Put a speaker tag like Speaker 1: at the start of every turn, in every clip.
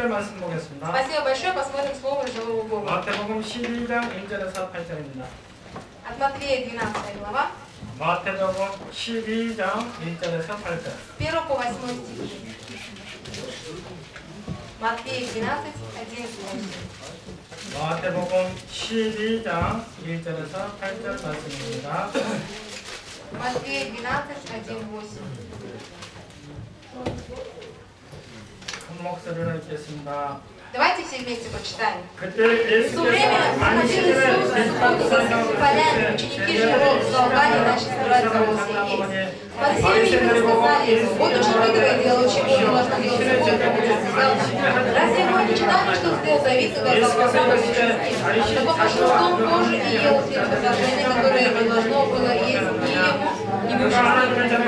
Speaker 1: 말씀 보겠습니다.
Speaker 2: Спасибо большое. Посмотрим слово живого Бога.
Speaker 1: 마태복음 12장 1절에서 8절입니다.
Speaker 2: От Матфея 12 глава,
Speaker 1: 마태복음 12장 1절에서 8절.
Speaker 2: 1 по 8 стихи. Матфея 12, 1, 8.
Speaker 1: 마태복음 12장 1절에서 8절 말씀입니다.
Speaker 2: Матфея 12, 1, 8.
Speaker 1: 큰 목소리로 읽겠습니다.
Speaker 2: Давайте все вместе почитаем.
Speaker 1: 그때
Speaker 2: В то время заходил Иисус в субботу за полями, ученики же его взволновали и начали собирать за Иисуса. Фарисеи сказали ему: вот очень мудрое дело, чего не можно делать в субботу. Разве вы не читали, что сделал Давид, когда сказал чтобы пошел в дом Божий и ел хлеб предложения, которое не должно было есть ни ему, ни бывшим, а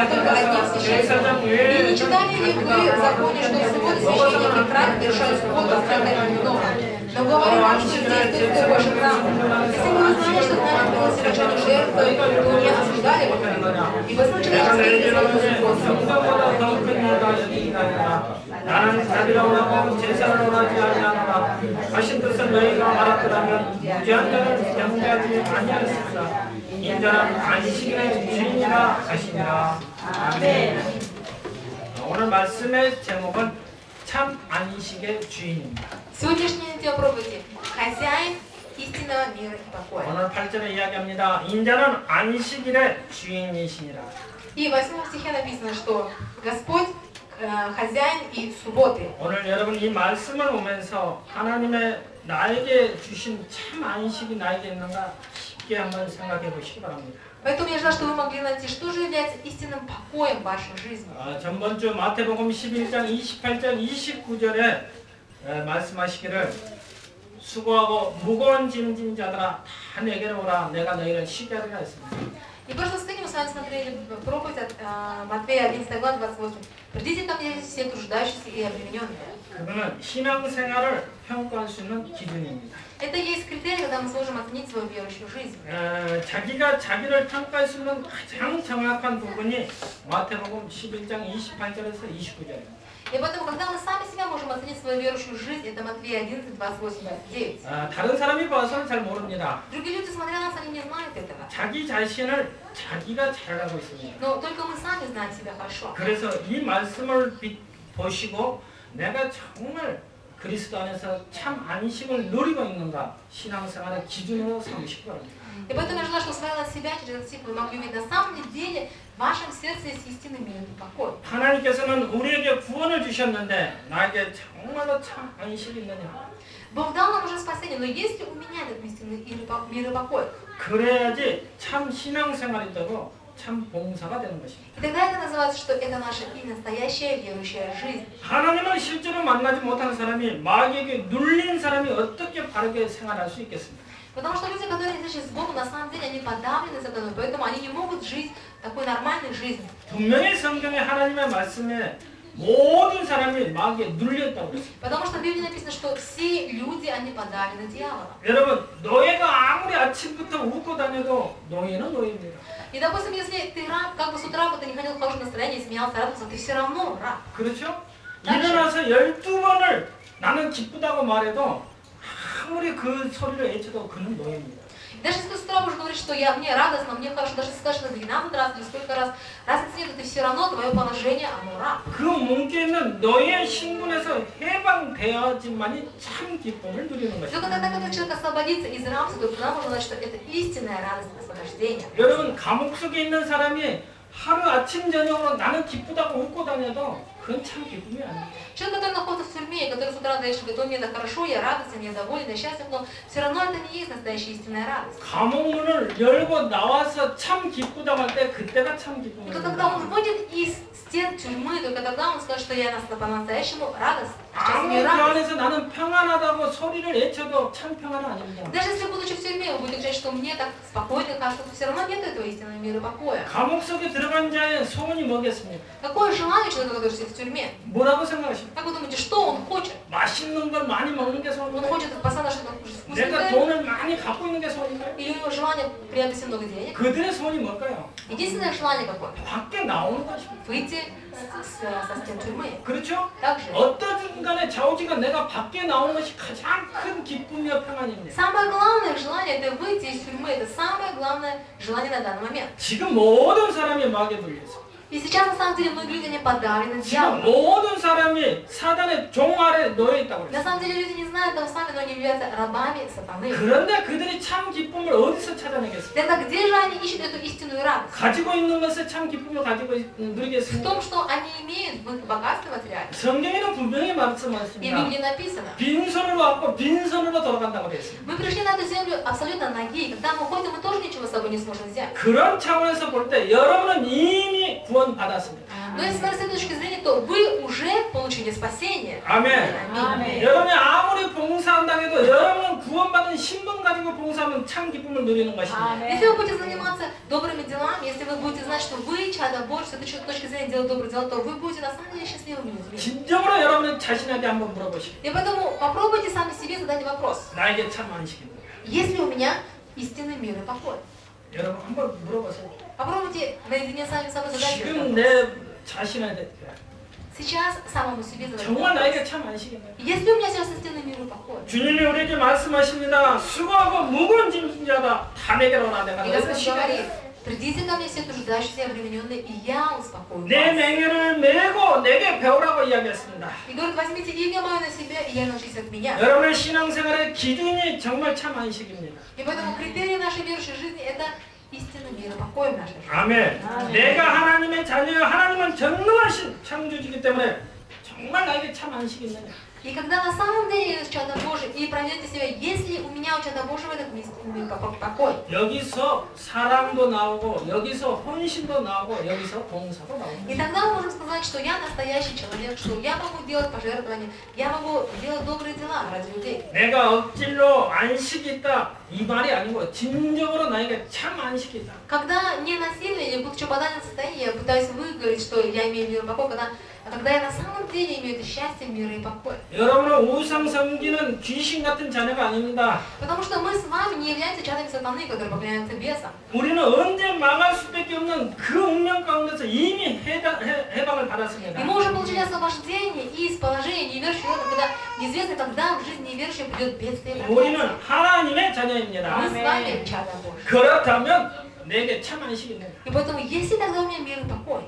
Speaker 2: только одним священникам? И не читали ли вы в законе, что в субботу священники храм решают субботу оставлять много? Но говорю вам, что здесь только больше храма. Если бы вы знали, что знали было совершенно жертву, то не осуждали бы. Ибо сначала встретились в субботу.
Speaker 1: 나는 자기가 원하고 제사를 원하지 아니하노라. 하신 뜻을 너희가 알았더라면 무죄한 자는 영접하지 아니하였으리라. 인자는 안식일의 주인이라 하시니라. 아멘. 오늘 말씀의 제목은 참 안식의 주인입니다.
Speaker 2: Сегодняшняя тема проповеди «Хозяин истинного мира и покоя».
Speaker 1: 오늘 8절에 이야기합니다. 인자는 안식일의 주인이시니라.
Speaker 2: И в 8 стихе написано, что Господь хозяин и субботы.
Speaker 1: 오늘 여러분 이 말씀을 보면서 하나님의 나에게 주신 참 안식이 나에게 있는가 쉽게 한번 생각해 보시기 바랍니다.
Speaker 2: Поэтому я желаю, что вы могли найти, что же является истинным покоем в вашей жизни.
Speaker 1: 전번주 마태복음 11장 28절 29절에 말씀하시기를 수고하고 무거운 짐진 자들아 다 내게로 오라 내가 너희를 쉬게 하리라 했습니다.
Speaker 2: И в прошлом сцене мы с вами смотрели проповедь от Матфея 11 глава 28. Придите ко мне все труждающиеся и обремененные.
Speaker 1: 그거는 신앙생활을 평가할 수 있는 기준입니다.
Speaker 2: Это есть критерий, когда мы сможем оценить свою верующую жизнь.
Speaker 1: 자기가 자기를 평가할 수 있는 가장 정확한 부분이 마태복음 11장 28절에서 29절입니다.
Speaker 2: И поэтому, когда мы сами себя можем оценить свою верующую жизнь, это Матфея 11, 28, 29.
Speaker 1: 다른 사람이 봐서는 잘 мо릅니다.
Speaker 2: Другие люди, смотря на нас, они не знают этого.
Speaker 1: 자기 자신을 자기가 잘 알고 있습니다.
Speaker 2: Но только мы сами знаем себя хорошо.
Speaker 1: 그래서 이 말씀을 보시고 내가 정말 그리스도 안에서 참 안식을 누리고 있는가 신앙생활의 기준으로 삼으시기 바랍니다.
Speaker 2: И поэтому я желаю, что смотря на себя через этот стих вы могли увидеть, на самом деле в вашем сердце есть истинный мир и покой.
Speaker 1: 하나님께서는 우리에게 구원을 주셨는데 나에게 정말로 참 안식이 있느냐?
Speaker 2: Бог дал нам уже спасение, но есть ли у меня этот истинный мир и покой?
Speaker 1: 그래야지 참 신앙생활이 되고 참 봉사가 되는 것입니다.
Speaker 2: И тогда это называется, что это наша и настоящая верующая жизнь.
Speaker 1: 하나님을 실제로 만나지 못하는 사람이 마귀에게 눌린 사람이 어떻게 바르게 생활할 수 있겠습니까?
Speaker 2: Потому что люди, которые не слышат с Богом, на самом деле они подавлены сатаной, поэтому они не могут жить такой нормальной жизнью.
Speaker 1: 분명히 성경에 하나님의 말씀에 모든 사람이 마귀에 눌렸다고 그랬습니다.
Speaker 2: Потому что в Библии написано, что все люди, они подавлены дьяволом.
Speaker 1: 여러분, 노예가 아무리 아침부터 웃고 다녀도 노예는 노예입니다.
Speaker 2: И, допустим, если ты раб, как бы с утра бы ты не ходил в хорошем настроении, смеялся, радовался, ты все равно раб.
Speaker 1: 그렇죠? 일어나서 12번을 나는 기쁘다고 말해도 아무리 그 소리를 외쳐도 그는 노예입니다.
Speaker 2: Даже если ты с утра будешь говорить, что мне радостно, мне хорошо, даже если скажешь это 12 раз или сколько раз, разницы нет, ты все равно, твое положение, оно раб.
Speaker 1: 그 문제는 노예 신분에서 해방되어야지만이 참 기쁨을 누리는 것입니다.
Speaker 2: Только тогда, когда человек освободится из рабства, то тогда можно знать, что это истинная радость освобождения.
Speaker 1: 여러분, 감옥 속에 있는 사람이 하루 아침 저녁으로 나는 기쁘다고 웃고 다녀도 그건 참 기쁨이 아닙니다.
Speaker 2: Человек, который находится в тюрьме, и который с утра дальше говорит, мне это хорошо, я радостен, я доволен, я счастлив, но все равно это не есть настоящая истинная радость.
Speaker 1: 감옥 문을 열고 나와서 참 기쁘다고 할 때 그때가 참 기쁨이
Speaker 2: Только когда он выйдет из стен тюрьмы, только тогда он скажет, что я по-настоящему радостен.
Speaker 1: 아무 그 안에서 나는 평안하다고 소리를 외쳐도 참 평안은 아닙니다.
Speaker 2: Даже если будучи в тюрьме, вы будете говорить, что мне так спокойно кажется, то все равно нет этого истинного мира и покоя.
Speaker 1: 감옥 속에 들어간 자의 소원이 뭐겠습니까?
Speaker 2: Какое желание человека, который сидит в тюрьме?
Speaker 1: 뭐라고 생각하십니까?
Speaker 2: Как вы думаете, что он хочет?
Speaker 1: 맛있는 걸 많이 먹는 게
Speaker 2: Он
Speaker 1: 소원인가요?
Speaker 2: хочет постоянно что-то
Speaker 1: 내가
Speaker 2: вкусненькое?
Speaker 1: 돈을 많이 갖고 있는 게 소원인가요?
Speaker 2: Или у него желание приобрести много денег?
Speaker 1: 그들의 소원이 뭘까요?
Speaker 2: Единственное желание какое?
Speaker 1: 밖에 나오는 것입니다.
Speaker 2: Выйти со стен тюрьмы.
Speaker 1: 그렇죠?
Speaker 2: Также.
Speaker 1: 어떤 간에 좌우지간 내가 밖에 나오는 것이 가장 큰 기쁨이며 평안입니다.
Speaker 2: Самое главное желание это выйти из тюрьмы. Это самое главное желание на данный момент.
Speaker 1: 지금 모든 사람이 마귀에 들려있어.
Speaker 2: И сейчас на самом деле многие люди не подавлены
Speaker 1: 지금
Speaker 2: дьяволом.
Speaker 1: 모든 사람이 사단의 종 아래 놓여 있다고
Speaker 2: На
Speaker 1: 그랬어요.
Speaker 2: самом деле люди не знают этого сами, но они являются рабами сатаны.
Speaker 1: 그런데 그들이 참 기쁨을 어디서 찾아내겠어요?
Speaker 2: Тогда где же они ищут эту истинную радость?
Speaker 1: 가지고 있는 것에 참 기쁨을 가지고
Speaker 2: В
Speaker 1: 누리겠습니다.
Speaker 2: том, что они имеют в их богатстве материальном.
Speaker 1: 성경에는 분명히
Speaker 2: И в
Speaker 1: 말씀하십니다.
Speaker 2: Библии написано.
Speaker 1: 빈손으로 왔고 빈손으로 돌아간다고 되어 있습니다.
Speaker 2: Мы пришли на эту землю абсолютно ноги. И когда мы уходим, мы тоже ничего с собой не сможем взять.
Speaker 1: 그런 차원에서 볼 때 여러분은 이미 구원받았습니다.
Speaker 2: Но если смотреть с этой точки зрения, то вы уже получили спасение.
Speaker 1: 아멘.
Speaker 2: Аминь.
Speaker 1: 여러분이 아무리 봉사한다고 해도 여러분은 구원받은 신분 가지고 봉사하면 참 기쁨을 누리는 것입니다.
Speaker 2: Если вы будете заниматься добрыми делами, если вы будете знать, что вы чадо Божье, с этой точки зрения делать добрые дела, то вы будете на самом деле счастливыми людьми.
Speaker 1: 진정으로 여러분은 자신에게 한번 물어보시고
Speaker 2: И поэтому попробуйте сами себе задать вопрос.
Speaker 1: 나에게 참 안식인가?
Speaker 2: Есть ли у меня истинный мир и покой?
Speaker 1: 여러분 한번 물어보세요.
Speaker 2: Попробуйте наедине сами собой задать этот
Speaker 1: 지금
Speaker 2: вопрос.
Speaker 1: 내 자신에 대해
Speaker 2: Сейчас самому себе задать
Speaker 1: 정말
Speaker 2: вопрос.
Speaker 1: 나에게 참 안식인가?
Speaker 2: Есть ли у меня сейчас истинный мир и покой?
Speaker 1: 주님이 우리에게 말씀하십니다. 수고하고 무거운 짐진 자다 다 내게로 오라. 내가
Speaker 2: И
Speaker 1: 너희를
Speaker 2: Господь
Speaker 1: 쉬게
Speaker 2: говорит,
Speaker 1: 하리라.
Speaker 2: придите ко мне все труждающиеся и обремененные, и я успокою
Speaker 1: 내
Speaker 2: вас.
Speaker 1: 맹해를 메고 내게 배우라고 이야기했습니다.
Speaker 2: И говорит, возьмите иго мое на себя, и я научусь от меня.
Speaker 1: 여러분의 신앙생활의 기준이 정말 참 안식입니다.
Speaker 2: И поэтому критерии нашей верующей жизни это истинный мир и покой в нашей жизни.
Speaker 1: 아멘. 내가 하나님의 자녀여 하나님은 전능하신 창조주이기 때문에 정말 나에게 참 안식이 있느냐.
Speaker 2: И когда на самом деле из чада Божьего, и проверьте себя, есть ли у меня у чада Божьего этот истинный мир и покой.
Speaker 1: 여기서 사랑도 나오고 여기서 헌신도 나오고 여기서 봉사도 나오고.
Speaker 2: И тогда мы можем сказать, что я настоящий человек, что я могу делать пожертвования, я могу делать добрые дела ради людей.
Speaker 1: 내가 억지로 안식이 있다 이 말이 아니고 진정으로 나에게 참 안식이 있다.
Speaker 2: Когда не насильно или будучи в банальном состоянии, я пытаюсь выговорить, что я имею мир и покой, когда я на самом деле имею это счастье, мир и покой.
Speaker 1: 여러분은 우상 섬기는 귀신 같은 자녀가 아닙니다.
Speaker 2: Потому что мы с вами не являемся чадами сатаны, которые поклоняются бесам.
Speaker 1: 우리는 언제 망할 수밖에 없는 그 운명 가운데서 이미 해방을
Speaker 2: И
Speaker 1: 받았습니다.
Speaker 2: мы уже получили освобождение из положения неверующего, когда неизвестно, когда в жизни неверующего придет бедствие и
Speaker 1: 우리는
Speaker 2: проклятие.
Speaker 1: 하나님의 자녀입니다.
Speaker 2: Мы с вами чада Божьи.
Speaker 1: 그렇다면 내게 참 안식이 있는
Speaker 2: И поэтому, если тогда у меня мир и покой,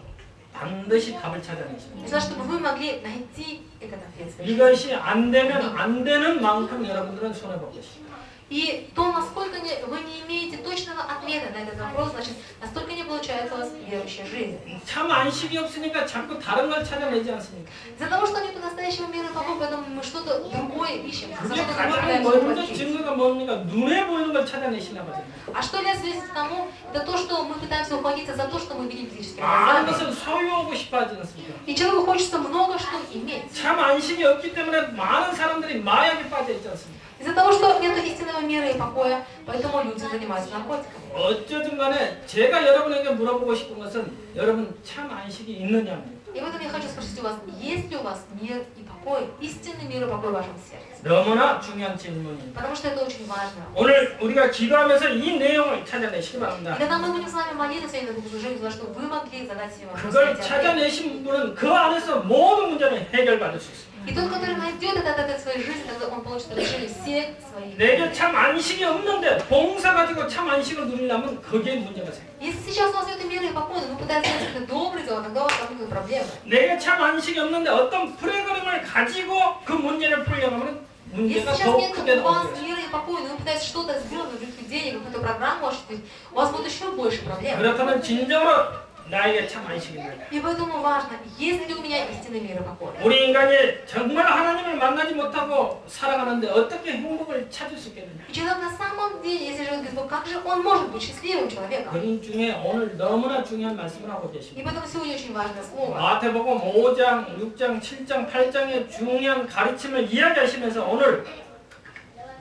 Speaker 1: 반드시 답을 찾아내십니다.
Speaker 2: нужно, чтобы вы могли найти этот ответ.
Speaker 1: 이것이 안 되면 안 되는 만큼 여러분들은 손해볼 것입니다.
Speaker 2: И то, насколько вы не имеете точного ответа на этот вопрос, значит, настолько не получается у вас верующая жизнь.
Speaker 1: 참 안식이 없으니까 자꾸 다른 걸 찾아내지 않습니까?
Speaker 2: Из-за того, что нет настоящего мира и покоя, поэтому мы что-то другое ищем. За
Speaker 1: 그게
Speaker 2: что-то
Speaker 1: 가장
Speaker 2: другое
Speaker 1: 먼저
Speaker 2: пытаемся
Speaker 1: 증거가 뭡니까? 눈에 보이는 걸 찾아내시나 봐요.
Speaker 2: А что лет связано к тому, это то, что мы пытаемся ухватиться за то, что мы видим физическими
Speaker 1: 많은
Speaker 2: глазами.
Speaker 1: 것을 소유하고 싶어 하지 않습니까?
Speaker 2: И человеку хочется много что иметь.
Speaker 1: 참 안식이 없기 때문에 많은 사람들이 마약에 빠져 있지 않습니까?
Speaker 2: Из-за того, что нет истинного мира и покоя, поэтому люди занимаются наркотиками.
Speaker 1: 어쩌든 간에 제가 여러분에게 물어보고 싶은 것은 여러분 참 안식이 있느냐입니다.
Speaker 2: И в этом я хочу спросить у вас, есть ли у вас мир и покой, истинный мир и покой в вашем сердце?
Speaker 1: 너무나 중요한 질문입니다.
Speaker 2: Потому что это очень важно.
Speaker 1: 오늘 우리가 기도하면서 이 내용을 찾아내시기 바랍니다.
Speaker 2: И когда мы будем с вами молиться сегодня на служении, чтобы вы могли задать себе вопрос.
Speaker 1: 그걸 찾아내신 분은 그 안에서 모든 문제는 해결받을 수 있습니다.
Speaker 2: И тот, который найдет этот ответ в своей жизни, тогда он получит решение всех своих.
Speaker 1: 내게 참 안식이 없는데 봉사 가지고 참 안식을 누리려면 거기에 문제가 생겨요.
Speaker 2: Если сейчас у вас нет мира и покоя, но вы пытаетесь делать это добрые дела, тогда у вас возникнут проблемы.
Speaker 1: 내게 참 안식이 없는데 어떤 프로그램을 가지고 그 문제를 풀려고 하면
Speaker 2: Если
Speaker 1: 문제가
Speaker 2: сейчас
Speaker 1: 더
Speaker 2: нет
Speaker 1: 크게
Speaker 2: у вас
Speaker 1: 나오죠.
Speaker 2: мира и покоя, но вы пытаетесь что-то сделать, других людей, какую-то программу осуществить, у вас будет еще больше проблем.
Speaker 1: 그렇다면 진정으로 나에게 참 안식이 있는
Speaker 2: И поэтому важно, есть ли у меня истинный мир и покой.
Speaker 1: 우리 인간이 정말 하나님을 만나지 못하고 하고 살아가는데 어떻게 행복을 찾을 수 있겠느냐?
Speaker 2: И человек на самом деле, если живет без Бога, как же он может быть счастливым человеком?
Speaker 1: 그런 중에 오늘 너무나 중요한 말씀을 하고
Speaker 2: И
Speaker 1: 계십니다.
Speaker 2: поэтому сегодня очень важное слово.
Speaker 1: 마태복음 5장, 6장, 7장, 8장의 중요한 가르침을 이야기하시면서 오늘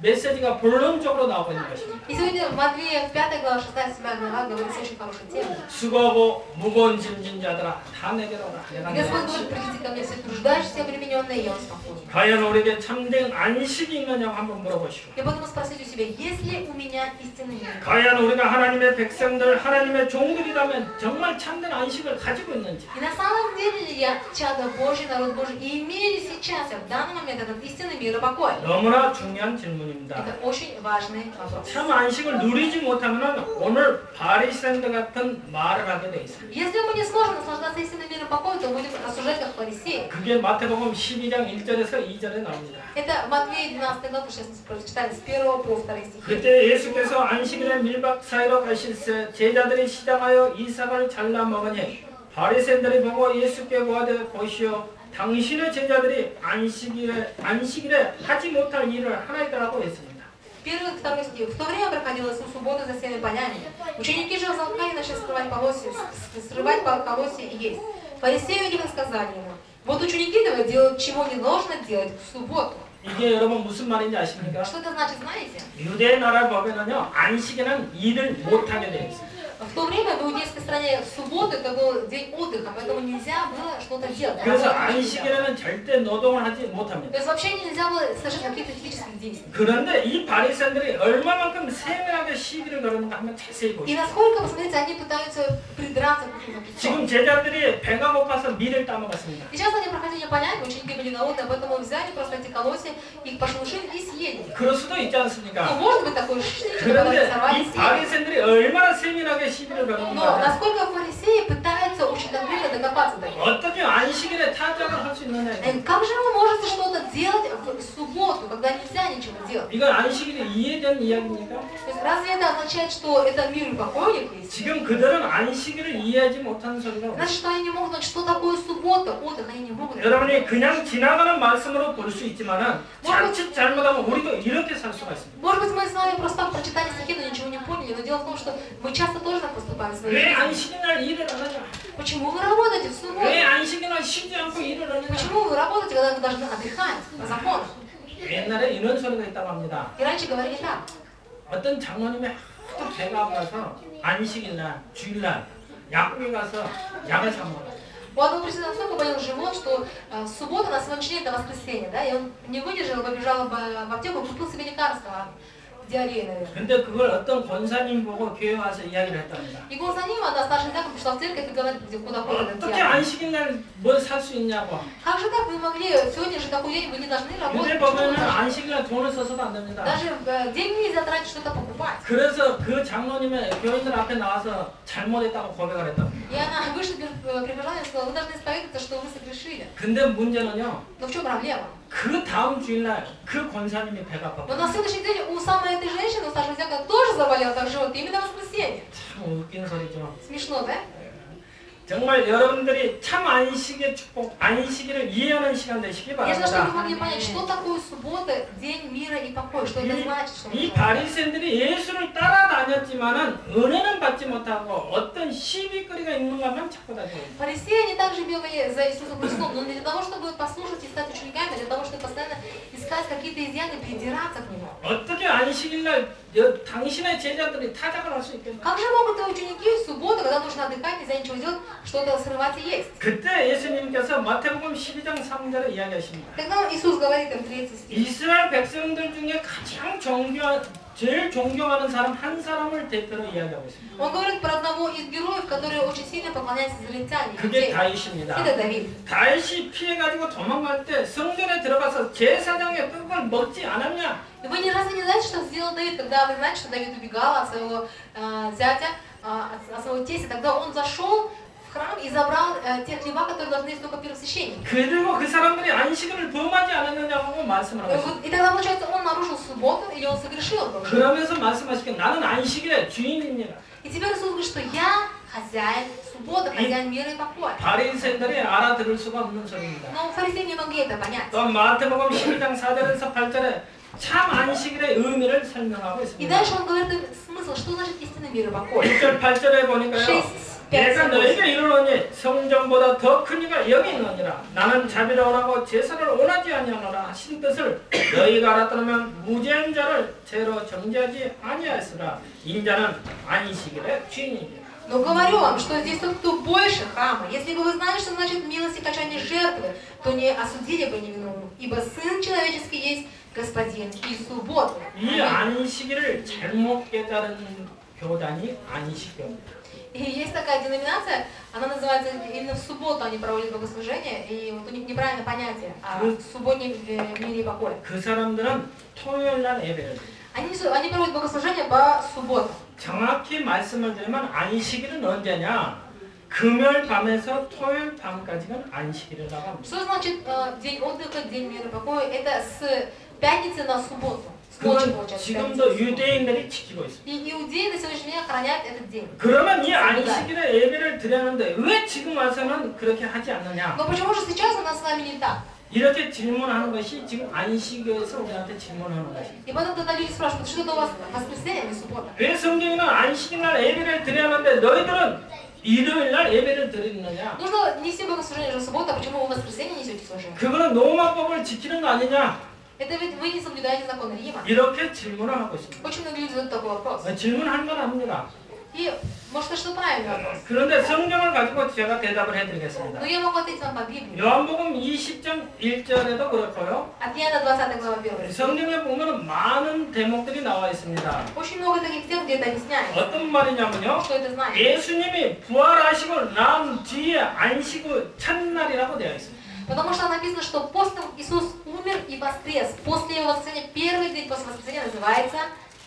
Speaker 1: 메시지가 본론적으로 나오고 있는 것입니다.
Speaker 2: И сегодня в Матвея 5 глава 6-7 глава говорится очень хорошая тема.
Speaker 1: 수고하고 무거운 짐진 자들아 다 내게로 오라. 내가
Speaker 2: И Господь
Speaker 1: 너희를
Speaker 2: говорит, придите ко мне все труждающиеся, обремененные, и я успокою.
Speaker 1: 과연 우리에게 참된 안식이 있느냐고 한번 물어보시고
Speaker 2: И поэтому спросите у себя, есть ли у меня истинный мир?
Speaker 1: 과연 우리가 하나님의 백성들, 하나님의 종들이라면 정말 참된 안식을 가지고 있는지
Speaker 2: И на самом деле ли я чадо Божий, народ Божий, и имею ли сейчас, в данный момент, этот истинный мир и покой?
Speaker 1: 너무나 중요한 질문입니다.
Speaker 2: Это очень важный вопрос.
Speaker 1: 참 안식을 누리지 못하면 오늘 바리새인들 같은 말을 하게 돼 있어요.
Speaker 2: Если мы не сможем наслаждаться истинным миром покоя, то будем рассуждать как фарисеи.
Speaker 1: 그게 마태복음 12장 1절에서 2절에 나옵니다.
Speaker 2: Это Матвея 12 глава, сейчас мы прочитали с 1 по 2 стихи.
Speaker 1: 그때 예수께서 안식일에 밀박 사이로 가실새 제자들이 시장하여 이삭을 잘라 먹으니 바리새인들이 보고 예수께 고하되 보시오 당신의 제자들이 안식일에 하지 못할 일을 하나이다라고 했습니다.
Speaker 2: 1-2 стих. В то время проходила суббота за всеми полями. Ученики же взалкали и начали срывать колосья и есть. Фарисеи у них сказали ему, вот ученики твои делают, чего не должно делать в субботу.
Speaker 1: 이게 여러분 무슨 말인지 아십니까?
Speaker 2: Что это значит, знаете?
Speaker 1: 유대 나라 법에는요 안식일은 일을 못하게 되어 있어요.
Speaker 2: В то время в иудейской стране в субботу это был день отдыха, поэтому нельзя было что-то делать.
Speaker 1: 그래서 안식일에는 절대 노동을 하지 못합니다.
Speaker 2: То есть вообще нельзя было совершать каких-то физических действий.
Speaker 1: 그런데 이 바리새인들이 얼마만큼 세밀하게 시비를 걸었는가 한번 자세히
Speaker 2: И
Speaker 1: 보시죠.
Speaker 2: насколько, посмотрите, они пытаются придраться к этому
Speaker 1: 지금 제자들이 배가 고파서 밀을 따먹었습니다.
Speaker 2: И сейчас они проходили полями, ученики были голодные, поэтому взяли просто эти колосья, их пошелушили и съели.
Speaker 1: 그럴 수도 있지
Speaker 2: Ну,
Speaker 1: 않습니까?
Speaker 2: может быть такое что
Speaker 1: 그런데
Speaker 2: сорвали
Speaker 1: 이
Speaker 2: съели.
Speaker 1: 바리새인들이 얼마나 세밀하게 시비를
Speaker 2: Но
Speaker 1: 걸었는가?
Speaker 2: насколько фарисеи пытаются очень конкретно докопаться до этого.
Speaker 1: 어떻게 안식일에 타작을 할 수 있느냐?
Speaker 2: Как же вы можете что-то делать в субботу, когда нельзя ничего делать?
Speaker 1: 이건 안식일이 이해된 이야기입니까?
Speaker 2: То есть разве это означает, что это мир и покой у них есть?
Speaker 1: 지금 그들은 안식일을 이해하지 못하는 소리가
Speaker 2: Значит, что они не могут знать, что такое суббота, отдых, они не могут.
Speaker 1: 여러분이 그냥 지나가는 말씀으로 볼 수 있지만은 자칫 잘못하면 우리도 이렇게 살 수가 있습니다.
Speaker 2: Может быть, мы с вами просто так прочитали стихи, но ничего не поняли. Но дело в том, что мы часто тоже так поступаем в своей
Speaker 1: 왜
Speaker 2: жизни.
Speaker 1: 안식일날 일을 안 하냐?
Speaker 2: Почему вы работаете в субботу?
Speaker 1: 왜 안식일날 쉬지 않고 일을 하느냐?
Speaker 2: Почему вы работаете, когда вы должны отдыхать по закону?
Speaker 1: 옛날에 이런 소리가 있다고 합니다.
Speaker 2: И раньше говорили так.
Speaker 1: 어떤 장로님이 하도 배가 아파서 안식일날, 주일날 약국에 가서 약을 사 먹어요.
Speaker 2: У одного президента настолько болел живот, что суббота на сегодняшний день это воскресенье, да, и он не выдержал, побежал в аптеку, купил себе лекарство. Диарея, наверное.
Speaker 1: 근데 그걸 어떤 권사님 보고 교회 와서 이야기를 했답니다.
Speaker 2: И Гонсанима, да, старший диакон, пришла в церковь и говорит, куда ходит этот
Speaker 1: 어떻게
Speaker 2: диакон.
Speaker 1: 안식일날 뭘 살 수 있냐고.
Speaker 2: Как же так вы могли, сегодня же такой день, вы не должны работать.
Speaker 1: 유대 법에는 안식일날 돈을 써서도 안 됩니다.
Speaker 2: Даже деньги нельзя тратить, что-то покупать.
Speaker 1: 그래서 그 장로님의 교인들 앞에 나와서 잘못했다고 고백을 했답니다.
Speaker 2: И она вышла перед прихожанами и сказала, вы должны исповедаться, что вы согрешили.
Speaker 1: 근데 문제는요.
Speaker 2: Но в чем проблема?
Speaker 1: 그 다음 주일날 그 권사님이 배가
Speaker 2: Но
Speaker 1: 아팠고
Speaker 2: на следующий день у самой этой женщины, у старшего диакона, тоже заболел так живот, именно в воскресенье.
Speaker 1: 참 웃긴 소리죠.
Speaker 2: Смешно, да?
Speaker 1: 정말 여러분들이 참 안식의 축복, 안식일을 이해하는 시간 되시기
Speaker 2: Я желаю, чтобы вы
Speaker 1: 바랍니다.
Speaker 2: могли понять, что такое суббота, день мира и покоя, что это значит, что
Speaker 1: 이
Speaker 2: это.
Speaker 1: 바리새인들이 예수를 따라다녔지만은 은혜는 받지 못하고 어떤 시비거리가 있는가만 찾고 다녀요.
Speaker 2: Фарисеи, они также бегали за Иисусом Христом, но не для того, чтобы послушать и стать учениками, а для того, чтобы постоянно искать какие-то изъяны, придираться к Нему.
Speaker 1: 어떻게 안식일날 당신의 제자들이 타작을 할 수 있겠나?
Speaker 2: Как же могут ученики в субботу, когда нужно отдыхать, нельзя ничего делать, что-то срывать и есть?
Speaker 1: 그때 예수님께서 마태복음 12장 3절에 이야기하십니다.
Speaker 2: Тогда Иисус говорит им 3 стих.
Speaker 1: 이스라엘 백성들 중에 가장 제일 존경하는 사람 한 사람을 대표로 이야기하고 있습니다.
Speaker 2: Он говорит про одного из героев, который очень сильно поклоняется израильтянам.
Speaker 1: 그게 다윗입니다.
Speaker 2: Это Давид.
Speaker 1: 다윗이 피해가지고 도망갈 때 성전에 들어가서 제사장의 떡을 먹지 않았냐?
Speaker 2: И вы ни разу не знаете, что сделал Давид, когда вы знаете, что Давид убегал от своего зятя, от своего тестя, тогда он зашел в храм и забрал те хлеба, которые должны есть только первосвященник.
Speaker 1: 그리고 그 사람들이 안식일을 범하지 않았느냐고 말씀을 하고 있습니다.
Speaker 2: И тогда, получается, он нарушил субботу или он согрешил.
Speaker 1: 그러면서 말씀하시길 나는 안식일의 주인입니다.
Speaker 2: И теперь Иисус говорит, что я хозяин субботы. суббота хозяин мира и покоя.
Speaker 1: 바리새인들이 알아들을 수가 없는 소리입니다.
Speaker 2: Но фарисеи не могли это понять.
Speaker 1: 또 마태복음 12장 4절에서 8절에 참 안식일의 의미를 설명하고
Speaker 2: И
Speaker 1: 있습니다.
Speaker 2: дальше он говорит смысл, что значит истинный мир и покой.
Speaker 1: 6절 8절에 보니까요.
Speaker 2: 6, 5,
Speaker 1: 내가
Speaker 2: 7,
Speaker 1: 너에게 이르노니 성전보다 더 큰 이가 여기 있느니라. 나는 자비를 원하고 제사를 원하지 아니하노라 하신 뜻을 너희가 알았더라면 무죄한 자를 죄로 정죄하지 아니하였으라. 인자는 안식일의 주인이니라.
Speaker 2: Но говорю вам, что здесь тот, кто больше храма. Если бы вы знали, что значит милость и качание жертвы, то не осудили бы невиновных, ибо Сын Человеческий есть Господин и субботы.
Speaker 1: 이 안식일을 잘못 깨달은 교단이 안식교입니다.
Speaker 2: И есть такая деноминация, она называется именно в субботу они проводят богослужение, и вот у них неправильное понятие о субботнем мире и покое.
Speaker 1: 그 사람들은 토요일 날 예배를 드려요.
Speaker 2: Они проводят богослужение по субботам.
Speaker 1: 정확히 말씀을 드리면 안식일은 언제냐? 금요일 밤에서 토요일 밤까지는 안식일이라고 합니다.
Speaker 2: Что значит день отдыха, день мира и покоя? Это с пятницы на субботу. С ночи, получается.
Speaker 1: 지금도 유대인들이 지키고 있습니다.
Speaker 2: И иудеи на сегодняшний день охраняют этот день.
Speaker 1: 그러면 이 안식일에 예배를 드렸는데 왜 지금 와서는 그렇게 하지 않느냐?
Speaker 2: Но почему же сейчас у нас с вами не так?
Speaker 1: 이렇게 질문하는 것이 지금 안식일에서 우리한테 질문하는 것입니다.
Speaker 2: И потом тогда люди спрашивают, что это у вас воскресенье, а не суббота?
Speaker 1: 왜 성경에는 안식일 날 예배를 드려야 하는데 너희들은 일요일 날 예배를 드리느냐?
Speaker 2: Нужно нести богослужение же в субботу, а почему вы в воскресенье несете служение?
Speaker 1: 그거는 로마법을 지키는 거 아니냐?
Speaker 2: Это ведь вы не соблюдаете законы Рима.
Speaker 1: 이렇게 질문을 하고 있습니다.
Speaker 2: Очень многие люди задают такой вопрос.
Speaker 1: 질문할 만합니다.
Speaker 2: И может это что правильный вопрос.
Speaker 1: 그런데 성경을 가지고 제가 대답을 해드리겠습니다.
Speaker 2: Но я могу ответить вам по Библии.
Speaker 1: 요한복음 20장 1절에도 그렇고요.
Speaker 2: От Иоанна 20 глава 1.
Speaker 1: 성경에 보면 많은 대목들이 나와 있습니다.
Speaker 2: Очень много таких тем, где это объясняется.
Speaker 1: 어떤 말이냐면요.
Speaker 2: Что это значит?
Speaker 1: 예수님이 부활하시고 난 뒤에 안식의 첫날이라고 되어 있습니다.
Speaker 2: Потому что написано, что после Иисус умер и воскрес. После его воскресения, первый день после воскресения называется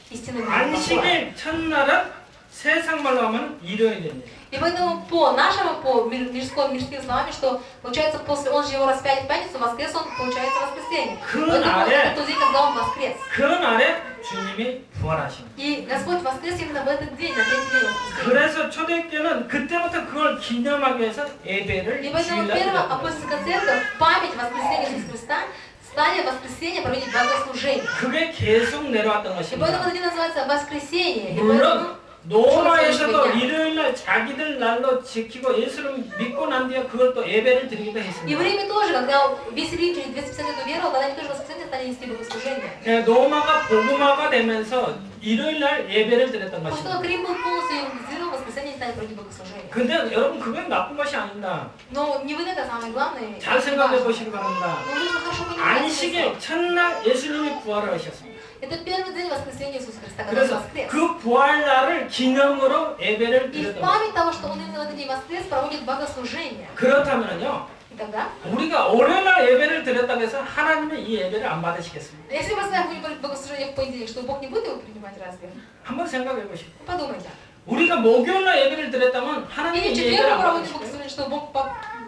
Speaker 2: истинным днем покоя.
Speaker 1: 안식의 첫날은 세상 말로 하면 일요일입니다.
Speaker 2: И поэтому по нашему, по мирским словами, что получается после, он же его распяли в пятницу, воскрес он, получается воскресенье. Поэтому это тот день, когда он воскрес.
Speaker 1: 그 날에 주님이 부활하십니다.
Speaker 2: И Господь воскрес именно в этот день, на третий день воскресения.
Speaker 1: 그래서 초대교회는 그때부터 그걸 기념하기 위해서 예배를
Speaker 2: И поэтому
Speaker 1: 주일날
Speaker 2: первая
Speaker 1: 드렸습니다.
Speaker 2: апостольская церковь в память воскресения Иисуса Христа стали в воскресенье проводить богослужение.
Speaker 1: 그게 계속 내려왔던
Speaker 2: И
Speaker 1: 것입니다.
Speaker 2: поэтому это день называется воскресенье. И
Speaker 1: 물론
Speaker 2: поэтому
Speaker 1: 로마에서도 일요일날 자기들 날로 지키고 예수를 믿고 난 뒤에 그걸 또 예배를 드리기도
Speaker 2: И в
Speaker 1: 했습니다.
Speaker 2: Риме тоже, когда весь Рим через 250 лет уверовал, тогда они тоже в воскресенье стали нести богослужение.
Speaker 1: 로마가 복음화가 되면서 일요일날 예배를 드렸던
Speaker 2: После того,
Speaker 1: 것입니다.
Speaker 2: как Рим был полностью евангелизирован, в воскресенье они стали проводить богослужение.
Speaker 1: 근데 여러분 그건 나쁜 것이 아닙니다.
Speaker 2: Но не вот это самое главное.
Speaker 1: 잘 생각해 보시기 바랍니다.
Speaker 2: Но нужно хорошо понимать.
Speaker 1: 안식의 첫날 예수님이 부활을 하셨습니다.
Speaker 2: Это первый день воскресения Иисуса Христа, когда он
Speaker 1: 그래서
Speaker 2: воскрес.
Speaker 1: 그 부활날을 기념으로 예배를
Speaker 2: И в
Speaker 1: 드렸던 것입니다.
Speaker 2: память того, что он именно в этот день воскрес, проводит богослужение.
Speaker 1: 그렇다면요.
Speaker 2: И тогда,
Speaker 1: 우리가 월요일날 예배를 드렸다고 해서 하나님이 이 예배를 안 받으시겠습니다.
Speaker 2: если вы знаете, будете проводить богослужение в понедельник, что Бог не будет его принимать разве?
Speaker 1: 한번 생각해 보십시오.
Speaker 2: Подумайте.
Speaker 1: 우리가 목요일날 예배를 드렸다면 하나님이
Speaker 2: Или
Speaker 1: 이
Speaker 2: в
Speaker 1: 예배를
Speaker 2: четверг
Speaker 1: 안
Speaker 2: проводим
Speaker 1: 받으실까요?
Speaker 2: богослужение, что Бог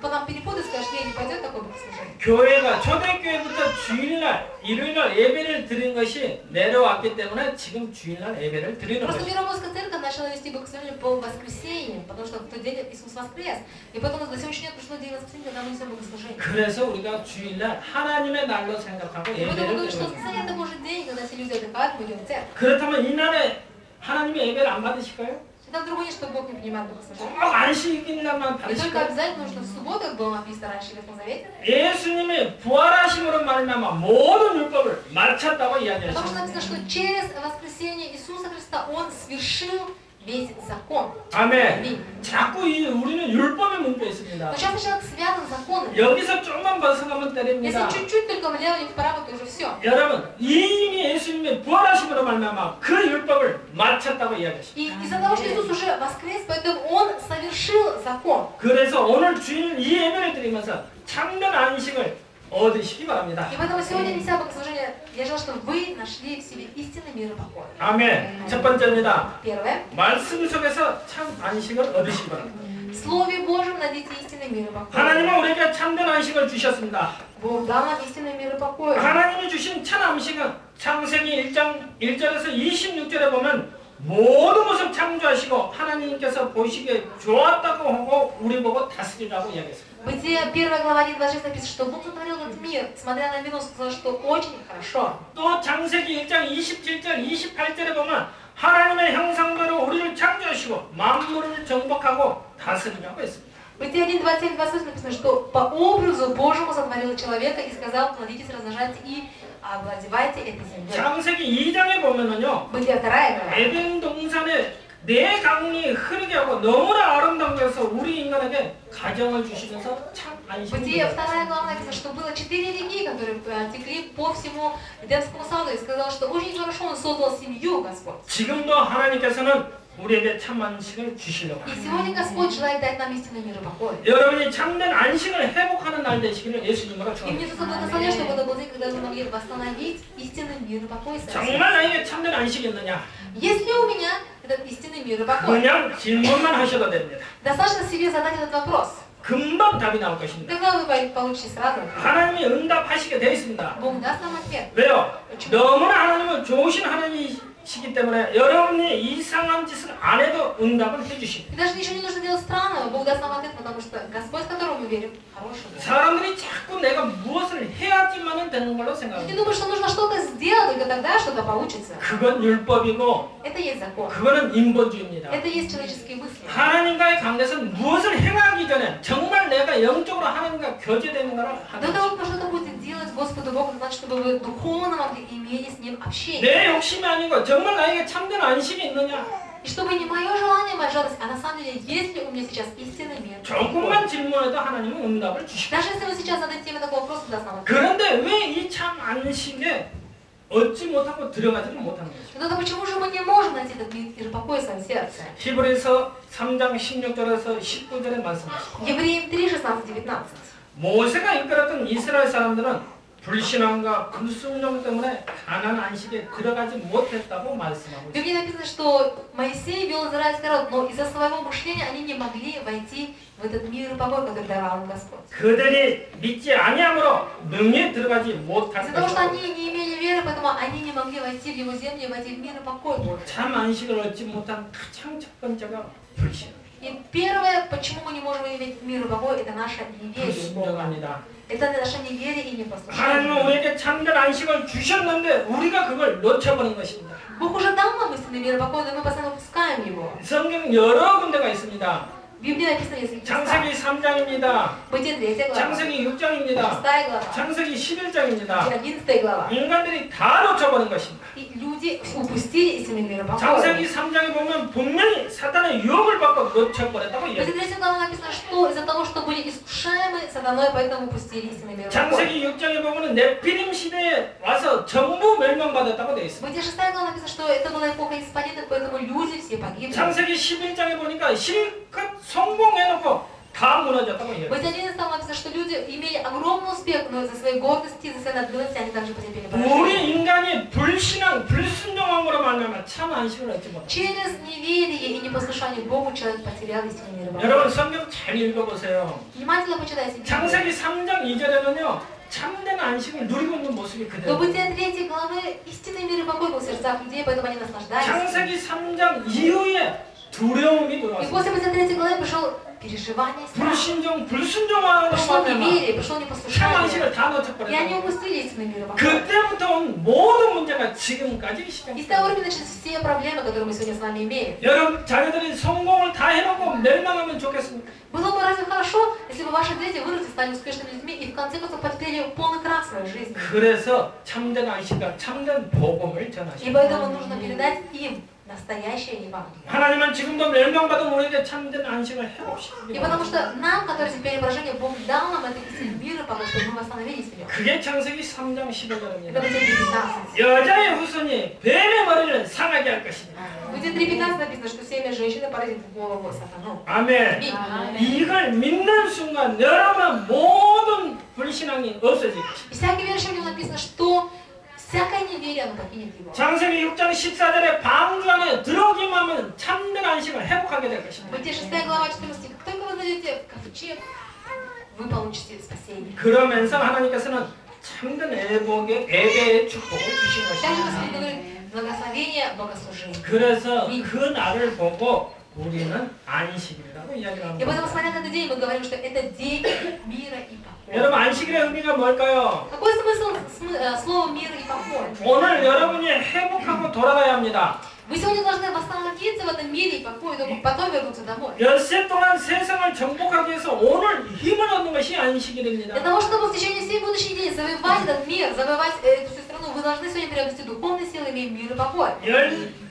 Speaker 2: по нам перепутает, скажет, что не пойдет такое богослужение.
Speaker 1: 교회가 초대교회부터 주일날, 일요일날 예배를 드린 것이 내려왔기 때문에 지금 주일날 예배를 드리는
Speaker 2: Просто
Speaker 1: 것입니다.
Speaker 2: Мировозская церковь начала вести богослужение по воскресеньям, потому что в тот день Иисус воскрес. И поэтому до сегодняшнего дня пришло день воскресенья, когда мы несем богослужение.
Speaker 1: 그래서 우리가 주일날 하나님의 날로 생각하고
Speaker 2: И поэтому
Speaker 1: 예배를
Speaker 2: говорю, что
Speaker 1: 드리는 것입니다.
Speaker 2: воскресенье это Божий день, когда все люди отдыхают, мы идем в церковь.
Speaker 1: 그렇다면 이날에 하나님의 예배를 안 받으실까요?
Speaker 2: Это другое, что Бог не принимает богослужение.
Speaker 1: 꼭 안식일날만
Speaker 2: И только
Speaker 1: 받으실까요?
Speaker 2: обязательно нужно в субботу, как было написано раньше в Ветхом Завете.
Speaker 1: 예수님이 부활하심으로 말미암아 모든 율법을 마쳤다고
Speaker 2: Потому что
Speaker 1: 이야기하셨습니다.
Speaker 2: написано, что через воскресение Иисуса Христа Он свершил весь закон.
Speaker 1: 아멘. 자꾸 우리는 율법에 묶여 있습니다.
Speaker 2: Но часто человек связан с законами.
Speaker 1: 여기서 조금만 벗어가면
Speaker 2: Если
Speaker 1: 때립니다.
Speaker 2: чуть-чуть только влево или вправо, то уже все.
Speaker 1: 여러분, 이미 예수님의 부활하심으로 말미암아 그 율법을 마쳤다고 이야기하십니다.
Speaker 2: И из-за того, что Иисус уже воскрес, поэтому Он совершил закон.
Speaker 1: 그래서 오늘 주일 이 예배를 드리면서 참된 안식을 얻으시기 바랍니다.
Speaker 2: И поэтому сегодня, неся богослужение, я желаю, чтобы вы нашли в себе истинный мир и покой.
Speaker 1: 아멘. 첫 번째입니다.
Speaker 2: Первое.
Speaker 1: 말씀 속에서 참 안식을 얻으시기 바랍니다.
Speaker 2: В Слове Божьем найдите истинный мир и покой.
Speaker 1: 하나님은 우리에게 참된 안식을 주셨습니다.
Speaker 2: Бог дал нам истинный мир и покой.
Speaker 1: 하나님이 주신 참 안식은 창세기 1장 1절에서 26절에 보면 모든 것을 창조하시고 하나님께서 보시기에 좋았다고 하고 우리 보고 다스리라고 이야기했습니다.
Speaker 2: Бытие 1 глава 1:26 написано, что Бог сотворил этот мир, смотря на вину, сказал, что очень хорошо.
Speaker 1: 또 창세기 1장 27절 28절에 보면 하나님의 형상대로 우리를 창조하시고 만물을 정복하고 다스리라고 했습니다.
Speaker 2: Бытие 1:27-28 написано, что по образу Божьему сотворил человека и сказал, плодитесь, размножайтесь и овладевайте этой землей.
Speaker 1: 창세기 2장에 보면은요.
Speaker 2: Бытие 2 глава.
Speaker 1: 에덴 동산에 네 강이 흐르게 하고 너무나 아름다운 것에서 우리 인간에게 가정을 주시면서 참 안심이
Speaker 2: Бытие 2
Speaker 1: 되었습니다.
Speaker 2: глава написано, что было 4 реки, которые текли по всему Эдемскому саду, и сказал, что очень хорошо Он создал семью, Господь.
Speaker 1: 지금도 하나님께서는 우리에게 참 안식을 주시려고
Speaker 2: И
Speaker 1: 합니다.
Speaker 2: сегодня Господь желает дать нам истинный мир и покой.
Speaker 1: 여러분이 참된 안식을 회복하는 날 되시기를 예수님으로
Speaker 2: И мне
Speaker 1: 축원합니다.
Speaker 2: тут благословляет, чтобы это был день, когда мы могли восстановить истинный мир и покой.
Speaker 1: 정말 나에게 참된 안식이 있느냐?
Speaker 2: Есть ли у меня этот истинный мир и покой?
Speaker 1: 그냥 질문만 하셔도 됩니다.
Speaker 2: Достаточно себе задать этот вопрос.
Speaker 1: 금방 답이 나올 것입니다.
Speaker 2: Тогда вы получите сразу.
Speaker 1: 하나님이 응답하시게 되어 있습니다.
Speaker 2: Бог даст нам ответ.
Speaker 1: 왜요? 너무나 하나님은 좋으신 하나님이시기 때문에 여러분이 이상한 짓을 안 해도 응답을 해주십니다.
Speaker 2: И даже ничего не нужно делать странного, Бог даст нам ответ, потому что Господь, которому мы верим, хороший Бог.
Speaker 1: 사람들이 자꾸 내가 무엇을 해야지만은 되는 걸로
Speaker 2: Ты
Speaker 1: 생각합니다.
Speaker 2: думаешь, что нужно что-то сделать, только тогда что-то получится.
Speaker 1: 그건 율법이고
Speaker 2: Это есть закон.
Speaker 1: 그거는 인본주의입니다.
Speaker 2: Это есть человеческие мысли.
Speaker 1: 하나님과의 관계에서는 무엇을 행하기 전에 정말 내가 영적으로 하나님과 교제되는 것을 하는
Speaker 2: До
Speaker 1: 것입니다.
Speaker 2: того, как что-то будете делать Господу Богу, значит, чтобы вы духовно могли иметь с Ним общение.
Speaker 1: 내 욕심이 아니고 정말 나에게 참된 안식이 있느냐?
Speaker 2: И чтобы не мое желание, моя жадность, а на самом деле, есть ли у меня сейчас истинный мир?
Speaker 1: 조금만 질문해도 하나님은 응답을 주십니다.
Speaker 2: Даже если вы сейчас зададите мне такой вопрос, даст нам ответ.
Speaker 1: 그런데 왜 이 참 안식에 얻지 못하고 들어가지를 못하는 것이죠?
Speaker 2: Но тогда почему же мы не можем найти этот мир и покой в своем сердце?
Speaker 1: 히브리서 3장 16절에서 19절에 말씀하십니다.
Speaker 2: Евреям 3, 16-19.
Speaker 1: 모세가 이끌었던 이스라엘 사람들은 불신앙과 불순종 때문에 가나안 안식에 들어가지 못했다고 말씀하고
Speaker 2: В
Speaker 1: 있습니다.
Speaker 2: Библии написано, что Моисей вел израильский народ, но из-за своего мышления они не могли войти в этот мир и покой, который давал им Господь.
Speaker 1: 그들이 믿지 아니함으로 능히 들어가지 못한
Speaker 2: Из-за того, что
Speaker 1: 것이다.
Speaker 2: они не имели веры, поэтому они не могли войти в его землю, войти в мир и покой Божий.
Speaker 1: 참 안식을 얻지 못한 가장 첫 번째가 불신.
Speaker 2: И первое, почему мы не можем иметь мир и покой, это наше неверие Бога.
Speaker 1: 불순종합니다.
Speaker 2: Это наше неверие и
Speaker 1: 하나님은
Speaker 2: непослушание.
Speaker 1: 우리에게 참된 안식을 주셨는데 우리가 그걸 놓쳐버린 것입니다.
Speaker 2: Бог уже дал нам истинный мир и покой, но мы постоянно упускаем его.
Speaker 1: 성경 여러 군데가 있습니다.
Speaker 2: В Библии написано несколько места.
Speaker 1: 창세기 3장입니다.
Speaker 2: Бытие 3 глава, 6
Speaker 1: 창세기 6장입니다.
Speaker 2: глава,
Speaker 1: 창세기 11장입니다.
Speaker 2: 11 глава.
Speaker 1: 인간들이 다 놓쳐버린 것입니다.
Speaker 2: И люди упустили истинный мир и покой.
Speaker 1: 창세기 3장에 보면 분명히 사탄의 유혹을 받고 놓쳐버렸다고
Speaker 2: В
Speaker 1: 이야기합니다.
Speaker 2: 3 главе написано, что из-за того, что были искушаемы сатаной, поэтому упустили истинный мир и покой.
Speaker 1: 창세기 6장에 보면 네피림 시대에 와서 전부 멸망받았다고 되어 있습니다.
Speaker 2: В Бытие 6 глава написано, что это была эпоха исполинов, поэтому люди все погибли.
Speaker 1: 창세기 11장에 보니까 실컷 성공해놓고 다 무너졌다고
Speaker 2: В
Speaker 1: 이야기합니다.
Speaker 2: Бытие 11 глава написано, что люди имели огромный успех, но из-за своей гордости, из-за своей надменности они также потерпели поражение.
Speaker 1: 우리 인간이 불신앙, 불순종함으로 말미암아 참 안식을 얻지 못합니다.
Speaker 2: Через неверие и непослушание Богу человек потерял истинный мир и покой.
Speaker 1: 여러분 성경 잘 읽어보세요.
Speaker 2: Внимательно почитайте Библию.
Speaker 1: 창세기 3장 2절에는요. 참된 안식을 누리고 있는 모습이
Speaker 2: Но
Speaker 1: 그대로.
Speaker 2: Бытие 3 главы истинный мир и покой был в сердцах людей, поэтому они наслаждались.
Speaker 1: 창세기 3장 이후에 두려움이
Speaker 2: И
Speaker 1: 들어왔어요.
Speaker 2: после Бытия 3 главы пришел переживание, страх.
Speaker 1: 불신종, 불순종하는
Speaker 2: Пришло
Speaker 1: 말미암아
Speaker 2: неверие, пришло
Speaker 1: 참
Speaker 2: непослушание.
Speaker 1: 안식을 다
Speaker 2: И они
Speaker 1: 놓쳐버렸어요.
Speaker 2: упустили истинный мир и покой.
Speaker 1: 그때부터 온 모든 문제가 지금까지
Speaker 2: И с того
Speaker 1: 시작돼요.
Speaker 2: времени начались все проблемы, которые мы сегодня с вами имеем.
Speaker 1: 여러분 자녀들이 성공을 다 해놓고 멸망하면 좋겠습니까?
Speaker 2: Было бы разве хорошо, если бы ваши дети выросли, стали успешными людьми и в конце концов потеряли полный крах своей жизни?
Speaker 1: 그래서 참된 안식과 참된 복음을
Speaker 2: И
Speaker 1: 전하십니다.
Speaker 2: поэтому нужно передать им настоящее Евангелие.
Speaker 1: 하나님은 지금도 멸망받은 우리에게 참된 안식을 해봅시다.
Speaker 2: И потому что нам, которые терпели поражение, Бог дал нам это истинный мир, потому что мы восстановили себя.
Speaker 1: 그게 창세기 3장
Speaker 2: Это
Speaker 1: 11절입니다.
Speaker 2: Бытие 3:15.
Speaker 1: 여자의 후손이 뱀의 머리를 상하게 할 것이다.
Speaker 2: В Бытие 3:15 написано, что семя женщины поразит в голову сатану.
Speaker 1: 아멘.
Speaker 2: Аминь.
Speaker 1: 이걸 믿는 순간 여러분 모든 불신앙이 없어질 것이다.
Speaker 2: И всякий верующий в нем написано, что всякое неверие, оно покинет его.
Speaker 1: 창세기 6장 14절에 방주 안에 들어오기만 하면 참된 안식을 회복하게 될 것입니다.
Speaker 2: Бытие 6 глава 14 стих. Как только вы зайдете в ковчег, вы получите спасение.
Speaker 1: 그러면서 하나님께서는 참된 예배의 축복을 주신
Speaker 2: Также
Speaker 1: 것입니다.
Speaker 2: Господь говорит благословение богослужения.
Speaker 1: 그래서 그 날을 보고 우리는 안식일이라고 이야기를
Speaker 2: И
Speaker 1: 합니다.
Speaker 2: поэтому, смотря на этот день, мы говорим, что это день мира и покоя.
Speaker 1: 여러분 안식일의 의미가 뭘까요?
Speaker 2: Какой смысл слова мира и покоя?
Speaker 1: 오늘 여러분이 회복하고 돌아가야 합니다.
Speaker 2: Вы сегодня должны восстановиться в этом мире и покое, только потом вернуться домой.
Speaker 1: 엿새 동안 세상을 정복하기 위해서 오늘 힘을 얻는 것이 안식일입니다.
Speaker 2: Для того, чтобы в течение всей будущей недели завоевать этот мир, завоевать эту всю страну, вы должны сегодня приобрести духовные силы, имея мир и покой.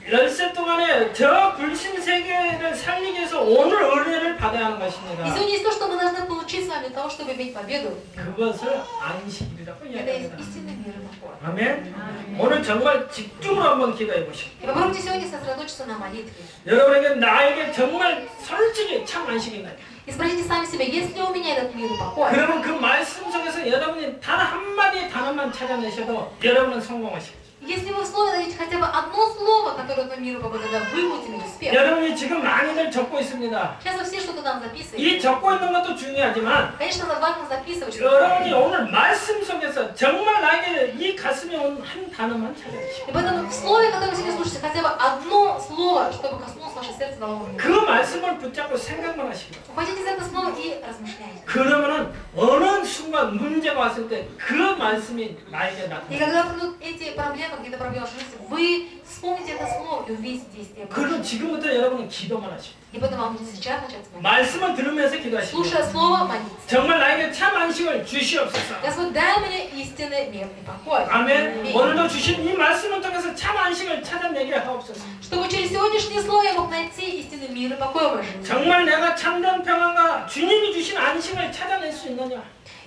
Speaker 1: 열새 동안에 저 불신 세계를 살리기 위해서 오늘 은혜를 받아야 하는
Speaker 2: И
Speaker 1: 것입니다.
Speaker 2: сегодня есть то, что мы должны получить с вами для того, чтобы иметь победу.
Speaker 1: 그것을 안식일이라고
Speaker 2: Это есть
Speaker 1: 이야기합니다.
Speaker 2: истинный мир и покой.
Speaker 1: 아멘. 오늘 정말 집중으로 한번 기도해 보시오.
Speaker 2: И попробуйте сегодня сосредоточиться на молитве.
Speaker 1: 여러분에게 나에게 정말 솔직히 참 안식이 있나요?
Speaker 2: И спросите сами себя, есть ли у меня этот мир и покой?
Speaker 1: 그러면 그 말씀 속에서 여러분이 단 한마디의 단어만 찾아내셔도 여러분은 성공하시고
Speaker 2: Если вы в слове дадите хотя бы одно слово, которое по миру покой, тогда вы будете иметь успех.
Speaker 1: 여러분이 지금 많이들 적고 있습니다.
Speaker 2: Сейчас вы все что-то там записываете.
Speaker 1: 이 적고 있는 것도 중요하지만
Speaker 2: Конечно, важно записывать.
Speaker 1: 여러분이 오늘 말씀 속에서 정말 나에게 이 가슴에 온 한 단어만 찾아내시고
Speaker 2: И поэтому в слове, которое вы сегодня слушаете, хотя бы одно слово, чтобы коснулось ваше сердце головного мира.
Speaker 1: 그 말씀을 붙잡고 생각만 하시고
Speaker 2: Ухватите за это слово и размышляйте.
Speaker 1: 그러면은 어느 순간 문제가 왔을 때 그 말씀이 나에게
Speaker 2: И
Speaker 1: 나타나요.
Speaker 2: когда придут эти проблемы, какие-то проблемы в жизни, вы вспомните это слово и увидите действие.
Speaker 1: 그럼 지금부터 여러분은 기도만 하시고
Speaker 2: И поэтому вам нужно сейчас начать молиться.
Speaker 1: 말씀을 들으면서 기도하시고
Speaker 2: Слушая слово, молиться.
Speaker 1: 정말 나에게 참 안식을 주시옵소서.
Speaker 2: Господь, дай мне истинный мир и покой.
Speaker 1: 아멘. 오늘도 주신 이 말씀을 통해서 참 안식을 찾아내게 하옵소서.
Speaker 2: Чтобы через сегодняшнее слово я мог найти истинный мир и покой в моей жизни.
Speaker 1: 정말 내가 참된 평안과 주님이 주신 안식을 찾아낼 수 있느냐?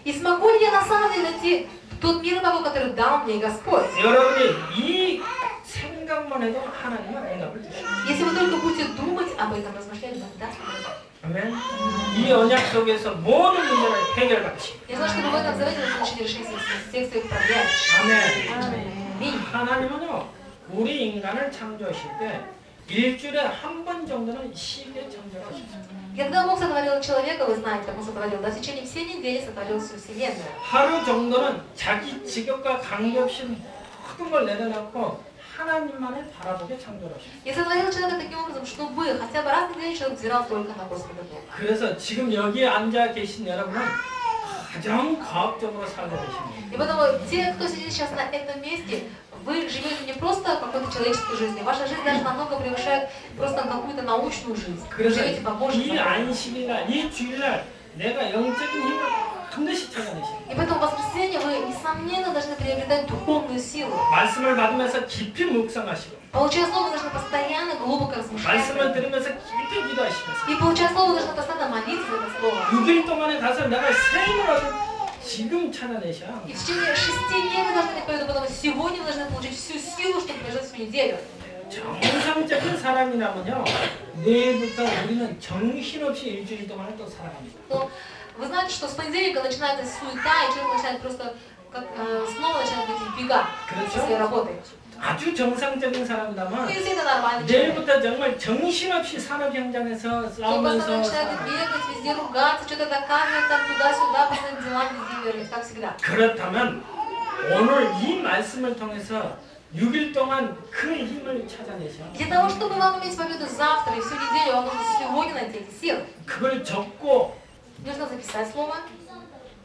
Speaker 2: И смогу ли я на самом деле найти тот мир и покой, который дал мне Господь?
Speaker 1: 여러분이 이 생각만 해도 하나님은 응답을 주십니다.
Speaker 2: Если вы только будете думать об этом, размышлять, Бог даст вам это.
Speaker 1: 아멘. 이 언약 속에서 모든 문제를 해결받으십니다.
Speaker 2: Я знаю, что вы в этом завете вы получили решение всех своих проблем.
Speaker 1: 아멘.
Speaker 2: Аминь.
Speaker 1: 하나님은요, 우리 인간을 창조하실 때 일주일에 한 번 정도는 쉬게 창조하셨습니다.
Speaker 2: Когда Бог сотворил человека, вы знаете, как Он сотворил, да, в течение всей недели сотворил всю Вселенную.
Speaker 1: 하루 정도는 자기 직업과 관계없이 모든 걸 내려놓고 하나님만을 바라보게 창조하셨습니다.
Speaker 2: И сотворил человека таким образом, чтобы хотя бы раз в неделю человек взирал только на Господа Бога.
Speaker 1: 그래서 지금 여기에 앉아 계신 여러분은 가장 과학적으로 살고 계십니다.
Speaker 2: И поэтому те, кто сидит сейчас на этом месте, вы живете не просто какой-то человеческой жизнью, ваша жизнь даже намного превышает просто какую-то научную жизнь. Вы
Speaker 1: 그래서
Speaker 2: живете по Божьему
Speaker 1: 이
Speaker 2: закону.
Speaker 1: 안식일날, 이 주일날 내가 영적인 힘을 반드시 찾아내십니다.
Speaker 2: И поэтому в воскресенье вы, несомненно, должны приобретать духовную силу.
Speaker 1: 말씀을 받으면서 깊이 묵상하시고
Speaker 2: Получая слово, вы должны постоянно глубоко размышлять.
Speaker 1: 말씀을 들으면서 깊이 기도하시면서
Speaker 2: И получая слово, вы должны постоянно молиться за это слово.
Speaker 1: 6일 동안에 가서 내가 새 힘을 얻을 지금 찾아내셔야
Speaker 2: И
Speaker 1: 합니다.
Speaker 2: в течение 6 дней вы должны победу, потому что сегодня вы должны получить всю силу, чтобы прожить всю неделю.
Speaker 1: 정상적인 사람이라면요, 내일부터 우리는 정신없이 일주일 동안을 또 살아갑니다.
Speaker 2: Но вы знаете, что с понедельника начинается суета, и человек начинает просто снова начинает быть в бегах со своей работой.
Speaker 1: 아주 정상적인
Speaker 2: Ну,
Speaker 1: 사람이라면
Speaker 2: если это нормальный человек,
Speaker 1: 내일부터 정말 정신없이 산업 현장에서
Speaker 2: то постоянно
Speaker 1: 싸우면서
Speaker 2: начинает бегать, везде ругаться, что-то доказывать, там туда-сюда, по своим делам везде верить, как всегда.
Speaker 1: 그렇다면 오늘 이 말씀을 통해서 6일 동안 그 힘을 찾아내셔.
Speaker 2: Для того, чтобы вам иметь победу завтра и всю неделю, вам нужно сегодня найти эти силы.
Speaker 1: 그걸 적고
Speaker 2: Нужно записать слово,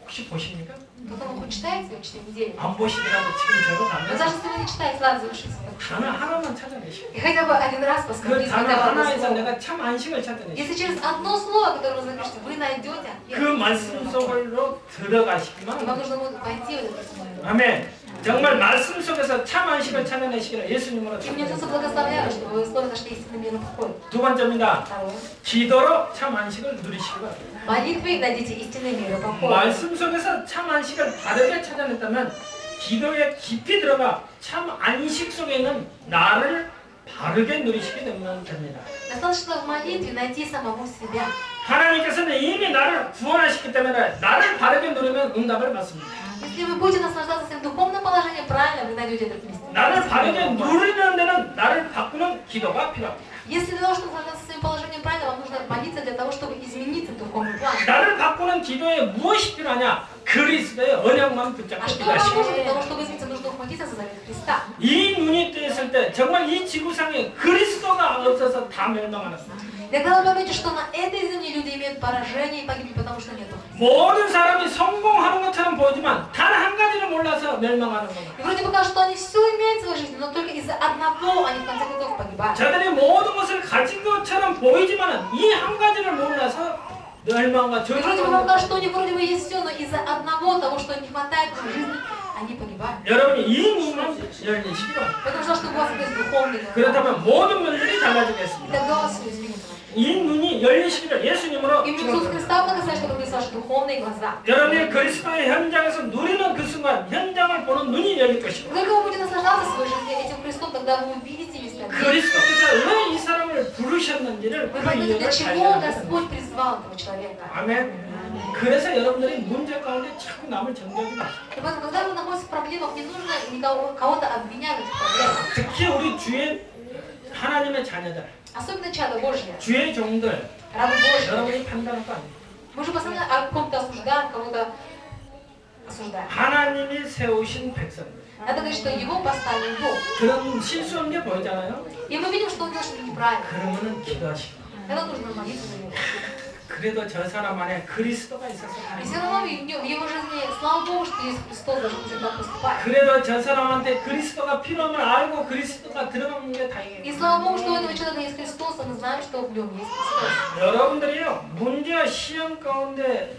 Speaker 1: 혹시 보십니까?
Speaker 2: потом вы читаете в течение недели.
Speaker 1: 안 보시더라도 지금
Speaker 2: Но
Speaker 1: 적어가면서
Speaker 2: даже если вы не читаете, ладно, запишите.
Speaker 1: 단어 하나만 찾아내시고
Speaker 2: И хотя бы один раз
Speaker 1: 그
Speaker 2: посмотрите
Speaker 1: 단어
Speaker 2: хотя бы одно
Speaker 1: 하나에서
Speaker 2: слово.
Speaker 1: 내가 참 안식을 찾아내시고
Speaker 2: Если через одно слово, которое вы запишете, вы найдете
Speaker 1: 그
Speaker 2: ответ,
Speaker 1: 말씀 속으로
Speaker 2: и
Speaker 1: 들어가시기만
Speaker 2: вам нужно будет войти в это слово.
Speaker 1: 아멘. 정말 말씀 속에서 참 안식을 찾아내시기를 예수님으로
Speaker 2: И мне
Speaker 1: 축복합니다.
Speaker 2: Иисус благословляю, чтобы вы в слове нашли истинный мир и покой.
Speaker 1: 두 번째입니다.
Speaker 2: Второе.
Speaker 1: 기도로 참 안식을 누리시기 바랍니다.
Speaker 2: Молитвой найдите истинный мир и покой.
Speaker 1: 말씀 속에서 참 안식을 바르게 찾아냈다면 기도에 깊이 들어가 참 안식 속에 있는 나를 바르게 누리시게 되면 됩니다.
Speaker 2: Достаточно в молитве найти самого себя.
Speaker 1: 하나님께서는 이미 나를 구원하셨기 때문에 나를 바르게 누리면 응답을 받습니다.
Speaker 2: Если вы будете наслаждаться своим духовным положением правильно, вы найдете этот место.
Speaker 1: 나를 바르게 누리는 데는 나를 바꾸는 기도가 필요합니다.
Speaker 2: Если для того, чтобы справляться с своим положением правильно, вам нужно молиться для того, чтобы измениться в духовном плане.
Speaker 1: 나를 바꾸는 기도에 무엇이 필요하냐? 그리스도의 언약만 붙잡고
Speaker 2: А что нам нужно
Speaker 1: 기도하시고
Speaker 2: для того, чтобы измениться? Нужно ухватиться за завет Христа.
Speaker 1: 이 눈이 뜨였을 때 정말 이 지구상에 그리스도가 없어서 다 멸망하는 거예요.
Speaker 2: Когда вы поймете, что на этой земле люди имеют поражение и погибли, потому что нету Христа.
Speaker 1: 모든 사람이 성공하는 것처럼 보이지만 단 한 가지를 몰라서 멸망하는 거예요.
Speaker 2: И вроде бы кажется, что они все имеют в своей жизни, но только из-за одного они в конце концов погибают.
Speaker 1: 저들이 모든 것을 가진 것처럼 보이지만 이 한 가지를 몰라서 멸망과
Speaker 2: И вроде бы
Speaker 1: 저주가
Speaker 2: вам кажется, что у них вроде бы есть все, но из-за одного того, что не хватает в их жизни, они погибают.
Speaker 1: 여러분이 이 눈만 열리시기 바랍니다.
Speaker 2: Поэтому что, чтобы у вас есть духовный глаз.
Speaker 1: 그렇다면 모든 면들이
Speaker 2: И
Speaker 1: 달라지겠습니다.
Speaker 2: тогда у вас все изменится.
Speaker 1: 이 눈이 열리시기를 예수님으로
Speaker 2: И в Иисус
Speaker 1: 축원합니다.
Speaker 2: Христа благословляет, чтобы были ваши духовные глаза.
Speaker 1: 여러분이 그리스도의 현장에서 누리는 그 순간 현장을 보는 눈이 열릴 것이고
Speaker 2: Только вы будете наслаждаться своей жизнью этим Христом, тогда вы увидите места.
Speaker 1: 그리스도께서 왜 이 사람을 부르셨는지를
Speaker 2: Вы
Speaker 1: 그
Speaker 2: поймете,
Speaker 1: 이유를
Speaker 2: для чего
Speaker 1: 발견하게
Speaker 2: Господь
Speaker 1: 됩니다.
Speaker 2: призвал этого человека.
Speaker 1: 아멘. 그래서 여러분들이 문제 가운데 자꾸 남을 정죄하지 마세요.
Speaker 2: И поэтому, когда вы находитесь в проблемах, не нужно никого, кого-то обвинять в этих проблемах.
Speaker 1: 특히 우리 주의 하나님의 자녀들,
Speaker 2: Особенно чадо Божье,
Speaker 1: 주의 종들,
Speaker 2: рабы Божьи.
Speaker 1: 여러분이 판단할 거 아니에요.
Speaker 2: Мы же постоянно о ком-то осуждаем, кого-то осуждаем.
Speaker 1: 하나님이 세우신 백성들.
Speaker 2: Это говорит, что его поставил Бог.
Speaker 1: 그런 실수한 게 보이잖아요.
Speaker 2: И мы видим, что он делает что-то неправильно.
Speaker 1: 그러면은 기도하시고.
Speaker 2: Это нужно молиться за него.
Speaker 1: 그래도 저 사람 안에 그리스도가 있어서
Speaker 2: И все равно в его жизни, слава Богу, что есть Христос, даже пусть он так поступает.
Speaker 1: 그래도 저 사람한테 그리스도가 필요함을 알고 그리스도가 들어가는 게 다행이에요.
Speaker 2: И слава Богу, что у этого человека есть Христос, а мы знаем, что в нем есть Христос.
Speaker 1: 여러분들이요 문제와 시험 가운데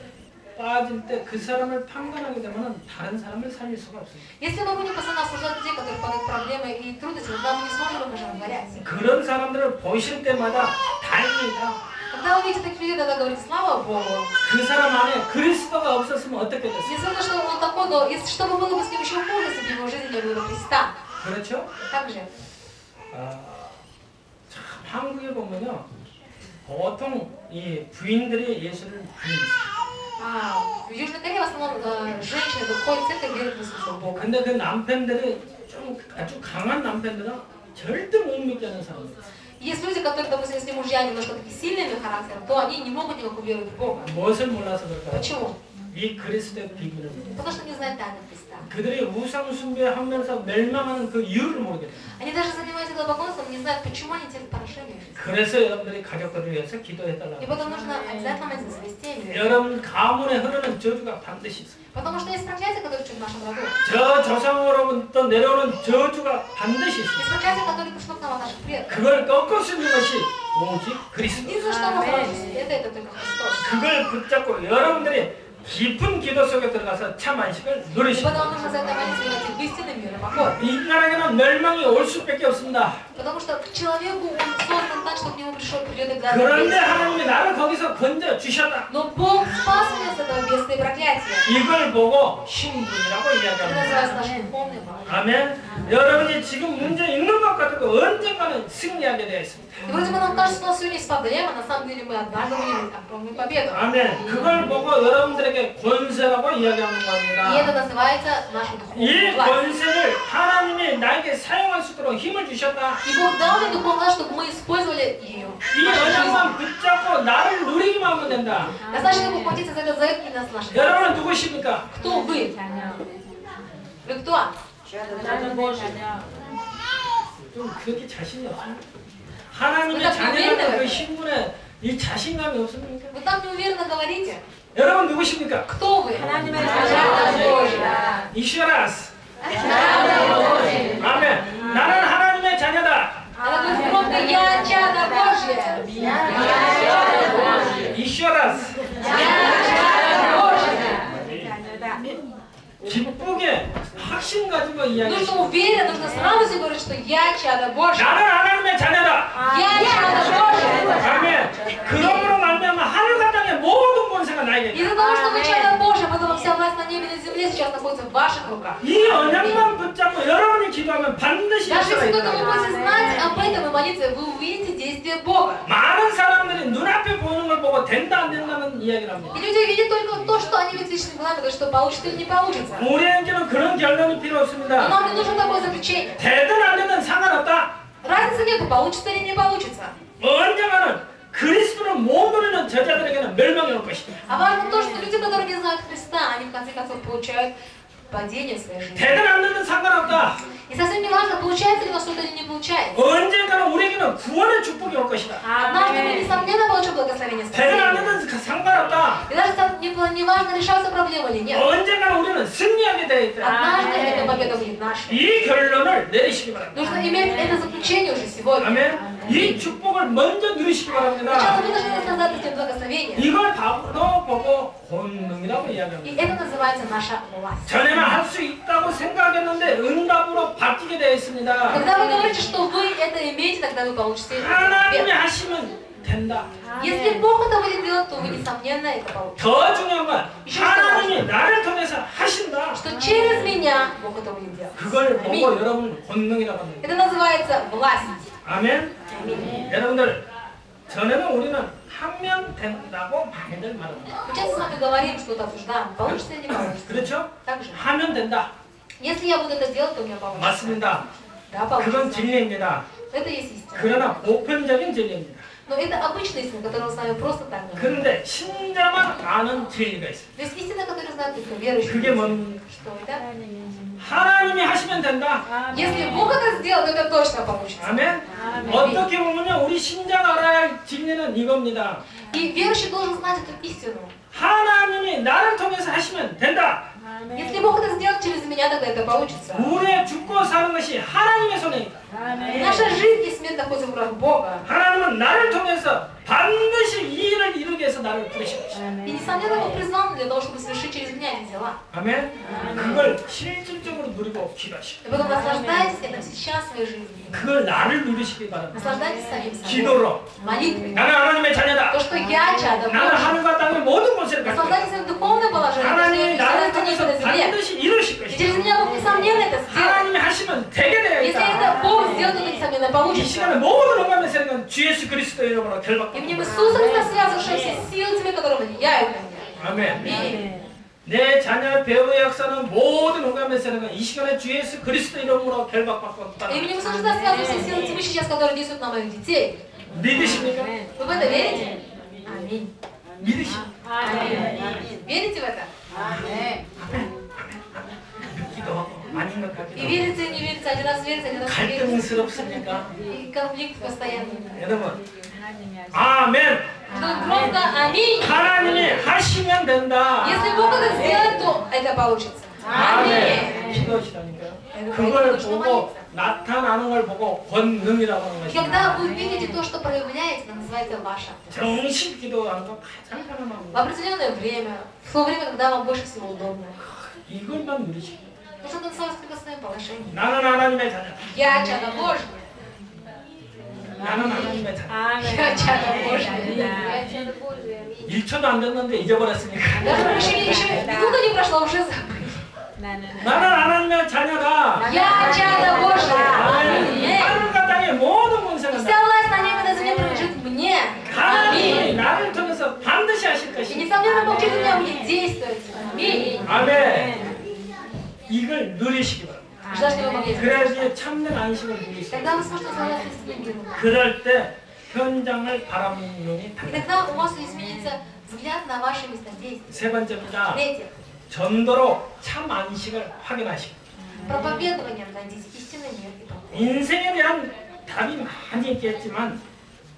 Speaker 1: 빠질 때 그 사람을 판단하게 되면 다른 사람을 살릴 수가 없습니다.
Speaker 2: Если мы будем постоянно осуждать людей, которые падают в проблемы и трудности, тогда мы не сможем их оживотворять.
Speaker 1: 그런 사람들을 보실 때마다 다행이다.
Speaker 2: Когда вы видите таких людей, тогда говорите, слава Богу.
Speaker 1: 그 사람 안에 그리스도가 없었으면 어떻게 됐어요?
Speaker 2: Несмотря на то, что он такой, но если что бы было бы с ним еще хуже, если бы в его жизни не было Христа.
Speaker 1: 그렇죠?
Speaker 2: Так же.
Speaker 1: 참 한국에 보면요 보통 이 부인들이 예수를 많이 믿어요.
Speaker 2: В Южной Корее в основном женщины доходят в церковь, верят в Иисуса Бога.
Speaker 1: 근데 그 남편들이 좀 아주 강한 남편들은 절대 못 믿게 하는 사람들.
Speaker 2: Есть люди, которые, допустим, если мужья немножко такие сильными характером, то они не могут никак уверовать в Бога.
Speaker 1: 무엇을 몰라서 그럴까요?
Speaker 2: Почему?
Speaker 1: 이 그리스도의 비밀을 모르고
Speaker 2: Потому что не знают тайны Христа.
Speaker 1: 그들이 우상 숭배하면서 멸망하는 그 이유를 모르게 돼요.
Speaker 2: Они даже занимаются идолопоклонством, не знают, почему они терпят поражение.
Speaker 1: 그래서 여러분들이 가족들을 위해서 기도해달라고.
Speaker 2: И потом нужно обязательно молиться за своих семей.
Speaker 1: 여러분 가문에 흐르는 저주가 반드시 있어요.
Speaker 2: Потому что есть проклятие, которое чуть в нашем роду.
Speaker 1: 저 조상으로부터 내려오는 저주가 반드시
Speaker 2: Есть
Speaker 1: 있어요.
Speaker 2: проклятие, которое пришло к нам от наших предков.
Speaker 1: 그걸 꺾을 수 있는 것이 오직 그리스도.
Speaker 2: Единственное, что может положить, это только Христос.
Speaker 1: 그걸 붙잡고 여러분들이 깊은 기도 속에 들어가서 참 안식을
Speaker 2: И
Speaker 1: 누리시고
Speaker 2: потом нужно за это молиться и войти в истинный мир и покой.
Speaker 1: 인간에게는 멸망이 올 수밖에 없습니다.
Speaker 2: Потому что к человеку он создан так, что к нему придет и
Speaker 1: 그런데 하나님이 나를 거기서 건져 주셨다.
Speaker 2: Но Бог спас меня с этого бедствия и проклятия.
Speaker 1: 이걸 보고 신분이라고
Speaker 2: Это
Speaker 1: 이야기합니다.
Speaker 2: называется наш духовный брак.
Speaker 1: 아멘. 여러분이 지금 문제 있는 것 같아도 언젠가는 승리하게 되어 있습니다.
Speaker 2: И вроде бы нам кажется, что у нас сегодня есть проблема, на самом деле мы однажды будем победу.
Speaker 1: 아멘. 그걸 보고 여러분들에게 권세라고 이야기하는
Speaker 2: И
Speaker 1: 겁니다.
Speaker 2: это называется наша
Speaker 1: 이
Speaker 2: духовная власть.
Speaker 1: 권세를 하나님이 나에게 사용할 수 있도록 힘을 주셨다.
Speaker 2: И Бог дал мне духовную власть, чтобы мы использовали ее.
Speaker 1: 이 언약만 붙잡고 나를 누리기만 하면 된다.
Speaker 2: Достаточно ему хватиться за этот завет и нас нашли.
Speaker 1: 여러분은 누구십니까?
Speaker 2: Кто вы? Вы кто?
Speaker 1: 좀 그렇게 자신이 없습니까? 하나님의 자녀라는 그 신분에 이 자신감이 없습니까?
Speaker 2: Вы так неуверенно говорите.
Speaker 1: 여러분 누구십니까?
Speaker 2: Кто вы?
Speaker 1: 이슈라스. 아멘. 나는 하나님의 자녀다.
Speaker 2: Она говорит громко, я чадо Божье.
Speaker 1: 이슈라스. 기쁘게 확신 가지고 이야기해.
Speaker 2: Нужно уверенно, нужно сразу себе говорить, что я чадо Божье.
Speaker 1: 나는 하나님의 자녀다.
Speaker 2: Я чадо Божье.
Speaker 1: 아멘. 그러므로 말미암아 하늘과 땅의 모든 권세가 나에게.
Speaker 2: Из-за того, что вы чадо Божье, поэтому вся власть на небе и на земле сейчас находится в ваших руках.
Speaker 1: 이 언약만 붙잡고 여러분이 기도하면 반드시
Speaker 2: Даже
Speaker 1: 역사가
Speaker 2: если только вы
Speaker 1: 있다.
Speaker 2: будете знать об этом и молиться, вы увидите действие Бога.
Speaker 1: 많은 사람들이 눈앞에 보이는 걸 보고 된다 안 된다는 이야기를 합니다.
Speaker 2: И люди видят только то, что они видят личными глазами, говорят, что получится или не получится.
Speaker 1: 우리에게는 그런 결론이 필요
Speaker 2: Но
Speaker 1: 없습니다.
Speaker 2: нам не нужно такое заключение.
Speaker 1: 되든 안 되든 상관없다.
Speaker 2: Разницы разницы нету, получится или не получится.
Speaker 1: 언젠가는 그리스도를 못 누리는 저자들에게는 멸망이 올 것이다.
Speaker 2: А важно то, что люди, которые не знают Христа, они в конце концов получают падение в своей жизни.
Speaker 1: 되든 안 되든 상관없다.
Speaker 2: И совсем не важно, получается ли у нас что-то или не получается.
Speaker 1: 언젠가는 우리에게는 구원의 축복이 올 것이다.
Speaker 2: Однажды мы, несомненно, получим благословение
Speaker 1: 되든 안
Speaker 2: спасения.
Speaker 1: 되든 상관없다.
Speaker 2: И даже не важно, решается проблема или нет.
Speaker 1: 언젠가는 우리는 승리하게 되어 있다.
Speaker 2: Однажды эта победа будет нашей.
Speaker 1: 이 결론을 내리시기 바랍니다.
Speaker 2: Нужно иметь это заключение уже сегодня.
Speaker 1: 아멘. 이 축복을 먼저 누리시기 바랍니다.
Speaker 2: Сначала вы должны наслаждаться этим благословением.
Speaker 1: 이걸 바로 보고 본능이라고
Speaker 2: И
Speaker 1: 이야기합니다.
Speaker 2: это называется наша власть.
Speaker 1: 전에는 할 수 있다고 생각했는데 응답으로 바뀌게 되어 있습니다.
Speaker 2: Когда вы говорите, что вы это имеете, тогда вы получите
Speaker 1: 하나님이
Speaker 2: ответ.
Speaker 1: 하시면 된다.
Speaker 2: Если Бог это будет делать, то вы, несомненно, это получите.
Speaker 1: 더 중요한 건 하나님이 나를 통해서 하신다.
Speaker 2: Что через меня Бог это будет делать.
Speaker 1: 그걸 보고
Speaker 2: Аминь.
Speaker 1: 여러분 본능이라고 합니다.
Speaker 2: Это называется власть.
Speaker 1: 아멘.
Speaker 2: Аминь.
Speaker 1: 여러분들 전에는 우리는 하면 된다고 많이들 말합니다.
Speaker 2: Мы часто с вами говорим, что-то обсуждаем, получится или не получится.
Speaker 1: 그렇죠?
Speaker 2: Так же.
Speaker 1: 하면 된다.
Speaker 2: Если я буду это делать, то у меня получится.
Speaker 1: 맞습니다.
Speaker 2: Да,
Speaker 1: 그건
Speaker 2: получится.
Speaker 1: 진리입니다.
Speaker 2: Это есть истина.
Speaker 1: 그러나 보편적인 진리입니다.
Speaker 2: Но это обычная истина, которую мы с вами просто так говорим.
Speaker 1: 그런데 신자만 아는 진리가 있습니다.
Speaker 2: То есть истина, которую знают только верующие.
Speaker 1: 그게 뭔
Speaker 2: Что это?
Speaker 1: 하나님이 하시면 된다.
Speaker 2: Если Бог это сделал, то это точно получится.
Speaker 1: 아멘. 어떻게 보면요, 우리 신자가 알아야 할 진리는 이겁니다.
Speaker 2: И верующий должен знать эту истину.
Speaker 1: 하나님이 나를 통해서 하시면 된다.
Speaker 2: Если Бог это сделает через меня, тогда это получится.
Speaker 1: 우리의 죽고 사는 것이 하나님의 손에 있다.
Speaker 2: Наша жизнь и смерть находится в руках Бога.
Speaker 1: 하나님은 나를 통해서 반드시 이 일을 이루기 위해서 나를 부르신 것이다.
Speaker 2: И несомненно, Бог призван для того, чтобы совершить через меня эти дела.
Speaker 1: 아멘. 그걸 실질적으로 누리고 기도하시고
Speaker 2: И потом наслаждайтесь этим сейчас в своей жизни.
Speaker 1: 그걸 나를 누리시기 바랍니다.
Speaker 2: Наслаждайтесь самим собой.
Speaker 1: 기도로
Speaker 2: Молитвой.
Speaker 1: 나는 하나님의 자녀다.
Speaker 2: То, что я чадо
Speaker 1: 나는
Speaker 2: Божье.
Speaker 1: 하늘과 땅의 모든 것을 갖고
Speaker 2: Наслаждайтесь своим духовным положением.
Speaker 1: 하나님이 나를
Speaker 2: Что
Speaker 1: 통해서
Speaker 2: на земле.
Speaker 1: 반드시 이루실
Speaker 2: И через
Speaker 1: 것이다.
Speaker 2: меня Бог несомненно это сделает.
Speaker 1: 하나님이 하시면 되게 되어
Speaker 2: Если
Speaker 1: 있다.
Speaker 2: это Бог сделает, то несомненно
Speaker 1: 이
Speaker 2: получится.
Speaker 1: 시간에 모든 응답의 세력은 주 예수 그리스도의 이름으로
Speaker 2: И в
Speaker 1: 결박받고
Speaker 2: нем Иисус Христос связывавший все силы теми, которые влияют на меня.
Speaker 1: 아멘.
Speaker 2: Аминь.
Speaker 1: 내 자녀 배우의 역사는 모든 응답의 세력은 이 시간에 주 예수 그리스도 이름으로 결박받고
Speaker 2: И в нем Иисус Христос связывает все силы тьмы сейчас, которые действуют на моих детей.
Speaker 1: 믿으십니까?
Speaker 2: Вы в это верите? Аминь.
Speaker 1: 믿으십니까?
Speaker 2: Аминь. Верите в это?
Speaker 1: 기도 아닌 것
Speaker 2: И
Speaker 1: 같기도 하고
Speaker 2: верите, и не верите, один раз верите, один раз не верите.
Speaker 1: 갈등스럽습니까?
Speaker 2: И конфликт постоянный.
Speaker 1: 여러분 아멘.
Speaker 2: Что просто аминь.
Speaker 1: 하나님이 하시면 된다.
Speaker 2: Если Бог это сделает, то это получится.
Speaker 1: 아멘.
Speaker 2: Аминь.
Speaker 1: 기도하시다니까요. 그걸 보고 나타나는 걸 보고 권능이라고 하는
Speaker 2: И когда
Speaker 1: 것입니다.
Speaker 2: вы видите то, что проявляете, это называется ваша.
Speaker 1: 정식 기도하는 거 가장 편안한
Speaker 2: В
Speaker 1: 거.
Speaker 2: определенное время, в то время, когда вам больше всего удобно.
Speaker 1: 이걸만 누리시고
Speaker 2: Нужно танцевать только в своем положении.
Speaker 1: 나는 하나님의 자녀다.
Speaker 2: Я чадо Божье.
Speaker 1: 나는 하나님의 자녀.
Speaker 2: Я чадо Божье. Я чадо Божье. Аминь.
Speaker 1: 1초도 안 됐는데 잊어버렸으니까.
Speaker 2: Даже еще минута не прошла, уже забыли.
Speaker 1: 나는 하나님의 자녀다.
Speaker 2: Я чадо Божье. Аминь.
Speaker 1: 하늘과 땅의 모든
Speaker 2: И
Speaker 1: 권세는
Speaker 2: вся власть на небе и на земле принадлежит мне.
Speaker 1: 하나님이
Speaker 2: Аминь.
Speaker 1: 나를 통해서 반드시 하실
Speaker 2: И
Speaker 1: 것이다.
Speaker 2: несомненно, Бог через меня будет действовать. Аминь.
Speaker 1: 아멘. 이걸 누리시기 바랍니다.
Speaker 2: Ждать, что вы могли.
Speaker 1: 그래야지 참된 안식을 누리시고
Speaker 2: Тогда вы сможете наслаждаться истинным.
Speaker 1: 그럴 때 현장을 바라보는 눈이
Speaker 2: И
Speaker 1: 달라요.
Speaker 2: тогда у вас изменится взгляд на ваши места действия.
Speaker 1: 세 번째입니다.
Speaker 2: В-третьих,
Speaker 1: 전도로 참 안식을 확인하시고
Speaker 2: проповедованием найдите истинный мир и покой.
Speaker 1: 인생에 대한 답이 많이 있겠지만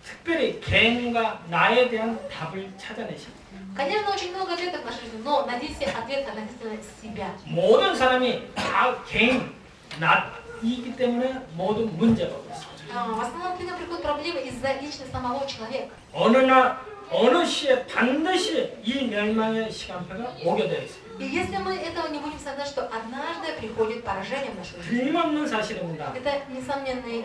Speaker 1: 특별히 개인과 나에 대한 답을 찾아내시고
Speaker 2: Конечно, очень много ответов в нашей жизни, но найдите ответ относительно себя.
Speaker 1: 모든 사람이 다 개인, 나이기 때문에 모든 문제가 오고 있습니다.
Speaker 2: В основном к людям приходят проблемы из-за личности самого человека.
Speaker 1: 어느 시에 반드시 이 멸망의 시간표가 오게 되어 있습니다.
Speaker 2: И если мы этого не будем сознать, что однажды приходит поражение в нашу жизнь,
Speaker 1: 틀림없는 사실입니다.
Speaker 2: это несомненная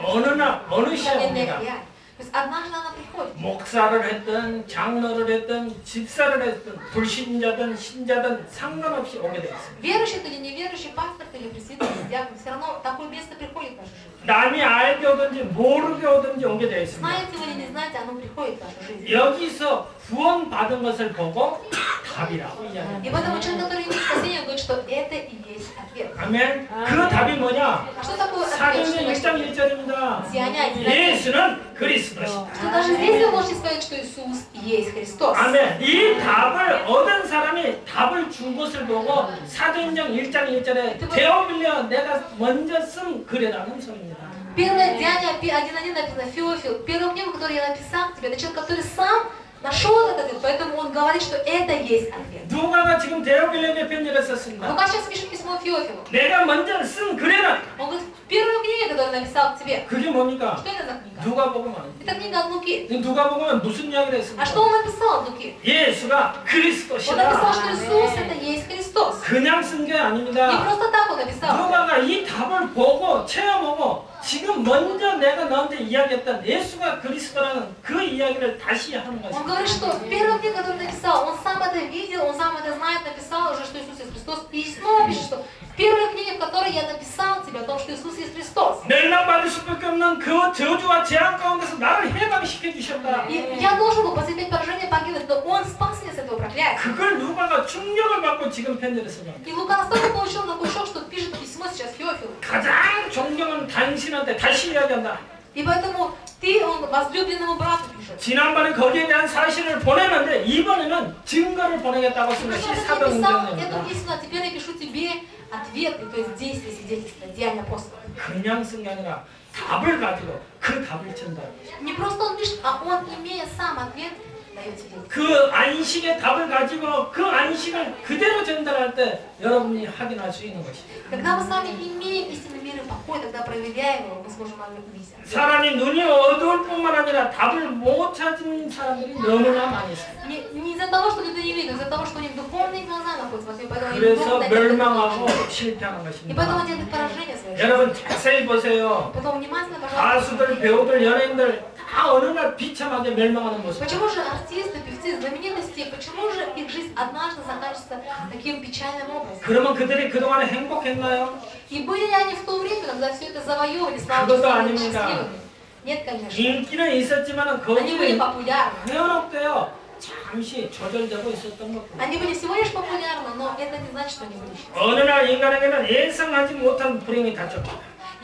Speaker 1: 어느 시에 옵니다.
Speaker 2: реальность. То есть однажды она приходит.
Speaker 1: 목사를 했든 장로를 했든 집사를 했든 불신자든 신자든 상관없이 오게 되어 있습니다.
Speaker 2: Верующий ты или неверующий, пастор ты или пресвитер, или диакон, все равно такое место приходит в нашу жизнь.
Speaker 1: 남이 알게 오든지 모르게 오든지 오게 되어 있습니다.
Speaker 2: Знаете вы или не знаете, оно приходит в нашу жизнь.
Speaker 1: 여기서 구원받은 것을 보고 답이라고 이야기합니다.
Speaker 2: И поэтому человек, который имеет спасение, говорит, что это и есть ответ.
Speaker 1: 아멘. 그 답이 뭐냐?
Speaker 2: А что такое ответ?
Speaker 1: 사도행전
Speaker 2: Что
Speaker 1: 1장
Speaker 2: значит?
Speaker 1: 1절 1절입니다.
Speaker 2: Деяния 1:1.
Speaker 1: 예수는 그리스도시다.
Speaker 2: Что даже здесь вы можете сказать, что Иисус есть Христос.
Speaker 1: 아멘. 이 답을 얻은 사람이 답을 준 것을 보고 사도행전 1장 1절에 데오빌려 내가 먼저 쓴 글이라는 소리입니다.
Speaker 2: Первое Деяние 1:1 написано: Феофил, первую книгу, которую я написал тебе, это человек, который сам нашел этот ответ, поэтому он говорит, что это есть ответ.
Speaker 1: 누가가 지금 데오빌려에게 편지를 썼습니다.
Speaker 2: Лука сейчас пишет письмо Феофилу.
Speaker 1: 내가 먼저 쓴 글에는
Speaker 2: Он говорит, в первой книге, которую он написал тебе.
Speaker 1: 그게 뭡니까?
Speaker 2: Что это за книга?
Speaker 1: 누가복음.
Speaker 2: Это книга от Луки.
Speaker 1: 누가복음은 무슨 이야기를
Speaker 2: А
Speaker 1: 했습니까?
Speaker 2: что он написал от Луки?
Speaker 1: 예수가
Speaker 2: Он
Speaker 1: 그리스도시다.
Speaker 2: написал, что Иисус это есть Христос.
Speaker 1: 그냥 쓴 게
Speaker 2: Не
Speaker 1: 아닙니다.
Speaker 2: просто так он написал.
Speaker 1: 누가가 이 답을 보고 체험하고 지금 먼저 내가 너한테 이야기했던 예수가 그리스도라는 그 이야기를 다시 하는
Speaker 2: Он
Speaker 1: 것입니다.
Speaker 2: говорит, что в первой книге, которую он написал, он сам это видел, он сам это знает, написал уже, что Иисус есть Христос. И снова пишет, что в первой книге, в которой я написал тебе о том, что Иисус есть Христос.
Speaker 1: 멸망받을 수밖에 없는 그 저주와 재앙 가운데서 나를 해방시켜 주셨다.
Speaker 2: И я должен был потерпеть поражение, погибнуть, но он спас меня с этого проклятия.
Speaker 1: 그걸 누가가 충격을 받고 지금 편지를 쓰는
Speaker 2: И Лука настолько получил такой шок, что пишет письмо сейчас Феофилу.
Speaker 1: 가장 존경하는 당신한테 다시 이야기한다.
Speaker 2: И поэтому ты, он возлюбленному брату пишет.
Speaker 1: 지난번에 거기에 대한 사실을 보내는데 이번에는 증거를 보내겠다고 쓴 것이
Speaker 2: Я написал
Speaker 1: 사도행전입니다.
Speaker 2: эту истину, а теперь я пишу тебе ответ, то есть действие, свидетельство, деяния апостола.
Speaker 1: 그냥 쓴 게 아니라 답을 가지고 그 답을 전달.
Speaker 2: Не просто он пишет, а он, имея сам ответ, дает свидетельство.
Speaker 1: 그 안식의 답을 가지고 그 안식을 그대로 전달할 때 여러분이 확인할 수 있는 것이죠.
Speaker 2: Когда мы с вами имеем истинный мир и покой, тогда проверяем его, мы сможем увидеть.
Speaker 1: 사람이 눈이 어두울 뿐만 아니라 답을 못 찾은 사람들이 너무나 많이 있어요.
Speaker 2: Не из-за того, что люди не видят, а из-за того, что у них духовные глаза находятся, поэтому они
Speaker 1: 그래서
Speaker 2: могут найти это
Speaker 1: 멸망하고
Speaker 2: поражение.
Speaker 1: 실패하는
Speaker 2: И поэтому
Speaker 1: 것입니다.
Speaker 2: они делают поражение свое.
Speaker 1: 여러분 자세히 보세요.
Speaker 2: Поэтому внимательно, пожалуйста.
Speaker 1: 가수들, 배우들, 연예인들 다 어느 날 비참하게 멸망하는 모습.
Speaker 2: Почему же артисты, певцы, знаменитости, почему же их жизнь однажды заканчивается таким печальным образом?
Speaker 1: 그러면 그들이 그동안에 행복했나요?
Speaker 2: И были ли они в то время, когда все это завоевывали, слава
Speaker 1: 그것도
Speaker 2: Богу,
Speaker 1: 아닙니다.
Speaker 2: счастливыми? Нет, конечно.
Speaker 1: 인기는 있었지만
Speaker 2: Они были
Speaker 1: 거기에
Speaker 2: популярны.
Speaker 1: 회원업되어 잠시 조절되고 있었던 것.
Speaker 2: Они были всего лишь популярны, но это не значит, что они были счастливы.
Speaker 1: 어느 날 인간에게는 예상하지 못한 불행이 닥쳤다.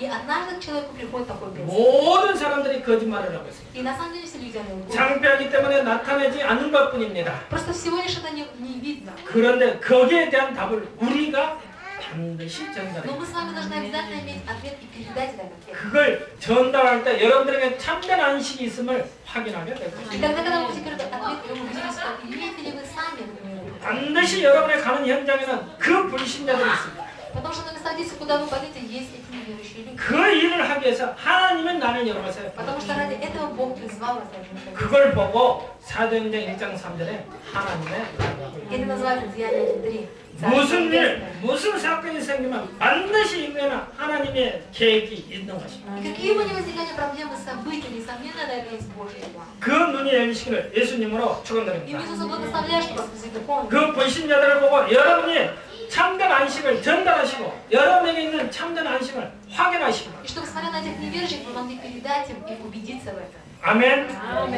Speaker 2: И однажды к человеку приходит такой бедствие.
Speaker 1: 모든 사람들이 거짓말을 하고 있어요.
Speaker 2: И на самом деле все люди они лгут.
Speaker 1: 창피하기 때문에 나타내지 않는 것뿐입니다.
Speaker 2: Просто всего лишь это не видно.
Speaker 1: 그런데 거기에 대한 답을 우리가 반드시 전달해야
Speaker 2: Но
Speaker 1: 돼요.
Speaker 2: мы с вами должны обязательно иметь ответ и передать этот ответ.
Speaker 1: 그걸 전달할 때 여러분들에게 참된 안식이 있음을 확인하게 될
Speaker 2: И
Speaker 1: 것입니다.
Speaker 2: тогда, когда вы будете передать ответ, вы будете сказать, имеете ли вы сами этот мир?
Speaker 1: 반드시 여러분의 가는 현장에는 그 불신자들이 있습니다.
Speaker 2: Потому что на места действия, куда вы пойдете, есть эти неверующие люди.
Speaker 1: 그 일을 하기 위해서 하나님은 나를 열어가세요.
Speaker 2: Потому что ради этого Бог призвал вас.
Speaker 1: 그걸 보고 사도행전 1장 3절에 하나님의 나라고
Speaker 2: Это называется Деяние 1:3.
Speaker 1: 무슨 일, 무슨 사건이 생기면 반드시 이거는 하나님의 계획이 있는 것입니다.
Speaker 2: И какие бы ни возникали проблемы, события, несомненно, это есть Божий план.
Speaker 1: 그 눈이 열리시기를 예수님으로
Speaker 2: И
Speaker 1: 축원드립니다.
Speaker 2: Иисуса благословляет, что вас возле духовного.
Speaker 1: 그 불신자들을 보고 여러분이 참된 안식을 전달하시고 여러분에게 있는 참된 안식을 확인하시고
Speaker 2: И чтобы, смотря на этих неверующих, вы могли передать им и убедиться в этом.
Speaker 1: 아멘.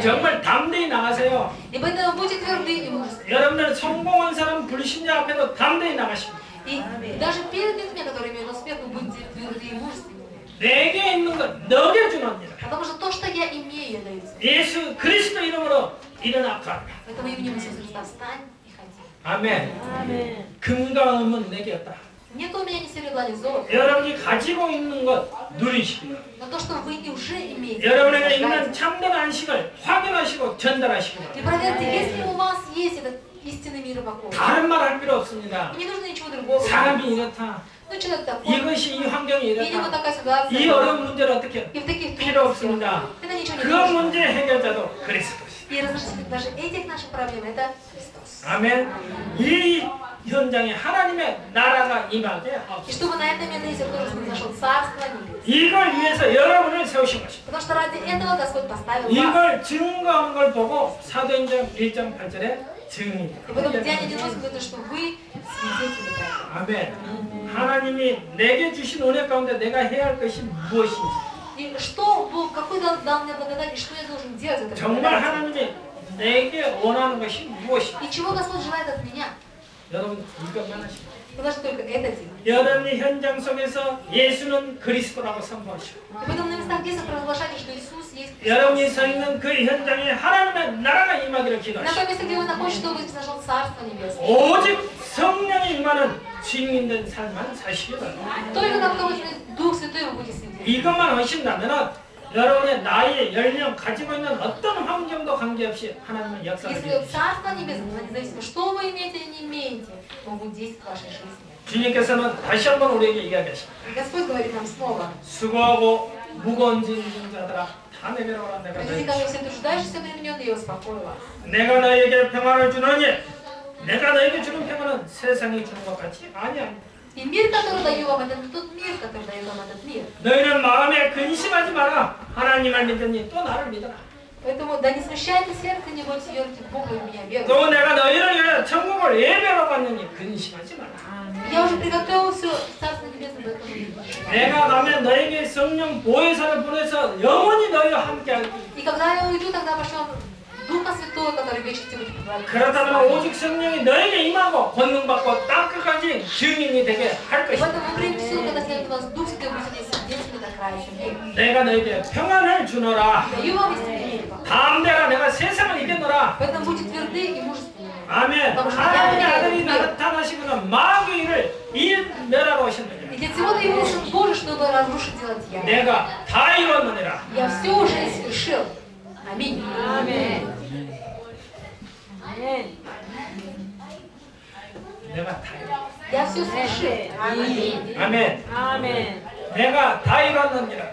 Speaker 1: 정말 담대히 나가세요.
Speaker 2: И поэтому будьте тверды и мужественны.
Speaker 1: 여러분들은 성공한 사람 불신자 앞에도 담대히 나가십니다.
Speaker 2: И даже перед людьми, которые имеют успех, вы будете тверды и мужественны.
Speaker 1: 내게 있는 것 너게 주노니라.
Speaker 2: Потому что то, что я имею, я даю тебе.
Speaker 1: 예수 그리스도 이름으로 일어나 가라.
Speaker 2: Поэтому именем Иисуса Христа встань и ходи.
Speaker 1: 아멘. 금과 은은 내게 없다.
Speaker 2: Нет у меня ни серебра, ни золота,
Speaker 1: 여러분이 가지고 있는 것 누리시고
Speaker 2: но то, что вы и уже имеете,
Speaker 1: 여러분에게 있는
Speaker 2: наслаждайтесь.
Speaker 1: 참된 안식을 확인하시고 전달하시기
Speaker 2: И
Speaker 1: 바랍니다.
Speaker 2: проверьте, если у вас есть этот истинный мир и покой,
Speaker 1: 다른 말 할 필요 없습니다.
Speaker 2: не нужно ничего другого.
Speaker 1: 사람이 이렇다.
Speaker 2: Ну, человек такой,
Speaker 1: 이것이 이 환경이
Speaker 2: видимо,
Speaker 1: 이렇다.
Speaker 2: такая ситуация.
Speaker 1: 이 어려운 문제를 어떻게
Speaker 2: И в таких
Speaker 1: 필요
Speaker 2: трудностях
Speaker 1: 없습니다.
Speaker 2: это ничего не
Speaker 1: 그
Speaker 2: нужно.
Speaker 1: 문제 해결자도 그리스도시.
Speaker 2: И разрешитель даже этих наших проблем это Христос.
Speaker 1: 아멘. 이 현장에 하나님의 나라가 임하게
Speaker 2: И
Speaker 1: 하옵소서.
Speaker 2: чтобы на этом месте тоже произошло Царство Небес.
Speaker 1: 이걸 위해서 여러분을 세우신 것입니다.
Speaker 2: Потому что ради этого Господь поставил вас.
Speaker 1: 이걸 증거하는 걸 보고 사도행전 1장 8절에 증인이다.
Speaker 2: И потом Деяние 1:8 говорит, что вы свидетели этого.
Speaker 1: 아멘. 하나님이 내게 주신 은혜 가운데 내가 해야 할 것이 무엇인지
Speaker 2: И что Бог, какой дал мне благодать, и что я должен делать в этом
Speaker 1: 정말
Speaker 2: благодати?
Speaker 1: 하나님이 내게 원하는 것이 무엇인지
Speaker 2: И чего Господь желает от меня?
Speaker 1: 여러분 이것만 하시고
Speaker 2: Потому что только это делает.
Speaker 1: 여러분이 현장 속에서 예수는 그리스도라고 선포하시고
Speaker 2: И поэтому на местах действия провозглашайте, что Иисус есть Христос.
Speaker 1: 여러분이 서 있는 그 현장에 하나님의 나라가 임하기를
Speaker 2: На
Speaker 1: 기도하시고
Speaker 2: том месте, где вы находитесь, чтобы произошло Царство Небесное.
Speaker 1: 오직 성령이 임하는 주인된 삶만 사시기 바랍니다.
Speaker 2: Только как только Дух Святой вы будете свидетелем.
Speaker 1: 이것만 하신다면 여러분의 나이, 연령, 가지고 있는 어떤 환경도 관계없이 하나님은 역사를
Speaker 2: Если
Speaker 1: 이루시고
Speaker 2: Царство Небесное, независимо, что вы имеете или не имеете, Он будет действовать в вашей жизни.
Speaker 1: 주님께서는 다시 한번 우리에게 이야기하십니다.
Speaker 2: И Господь говорит нам снова.
Speaker 1: 수고하고 무거운 짐진 자들아 다 내게로 오라. 내가
Speaker 2: Придите ко мне все труждающиеся обремененные, и я успокою вас.
Speaker 1: 내가 너에게 평안을 주노니 내가 너에게 주는 평안은 세상이 주는 것 같이 아니야.
Speaker 2: И мир, который даю вам, это не тот мир, который дает вам этот мир.
Speaker 1: 너희는 마음에 근심하지 마라. 하나님을 믿으니 또 나를 믿어라.
Speaker 2: Поэтому да не смущайте сердце, не бойтесь, веруйте в Бога и в меня веруйте.
Speaker 1: 또 내가 너희를 위해 천국을 예배로 받느니 근심하지 마라.
Speaker 2: Я уже приготовил все Царство Небесное, поэтому не переживайте.
Speaker 1: 내가 가면 너에게 성령 보혜사를 보내서 영원히 너희와 함께하기.
Speaker 2: И когда я уйду, тогда пошлем Духа Святого, который вечности будет пребывать.
Speaker 1: 그렇다면 오직 성령이 너에게 임하고 권능받고 땅끝까지 증인이 되게 할
Speaker 2: И в
Speaker 1: 것이다.
Speaker 2: этом во время всего, когда следует вас Дух Святой, будете свидетелями до края земли.
Speaker 1: 내가 너에게 평안을 주노라.
Speaker 2: Даю вам истинный мир.
Speaker 1: 담대라. 내가 세상을 이겨노라.
Speaker 2: Поэтому будьте тверды и мужественны.
Speaker 1: 아멘. 하나님의 아들이 나타나시고는 마귀를 멸하러 오셨느니라.
Speaker 2: И для всего-то явился Сын Божий, чтобы разрушить дело дьявола.
Speaker 1: 내가 다 이뤘느니라.
Speaker 2: Я все уже совершил. Аминь. Аминь.
Speaker 1: 내가 다 이뤘느니라.
Speaker 2: Я все совершил. Аминь.
Speaker 1: 아멘.
Speaker 3: 아멘.
Speaker 1: 내가 다 이뤘느니라.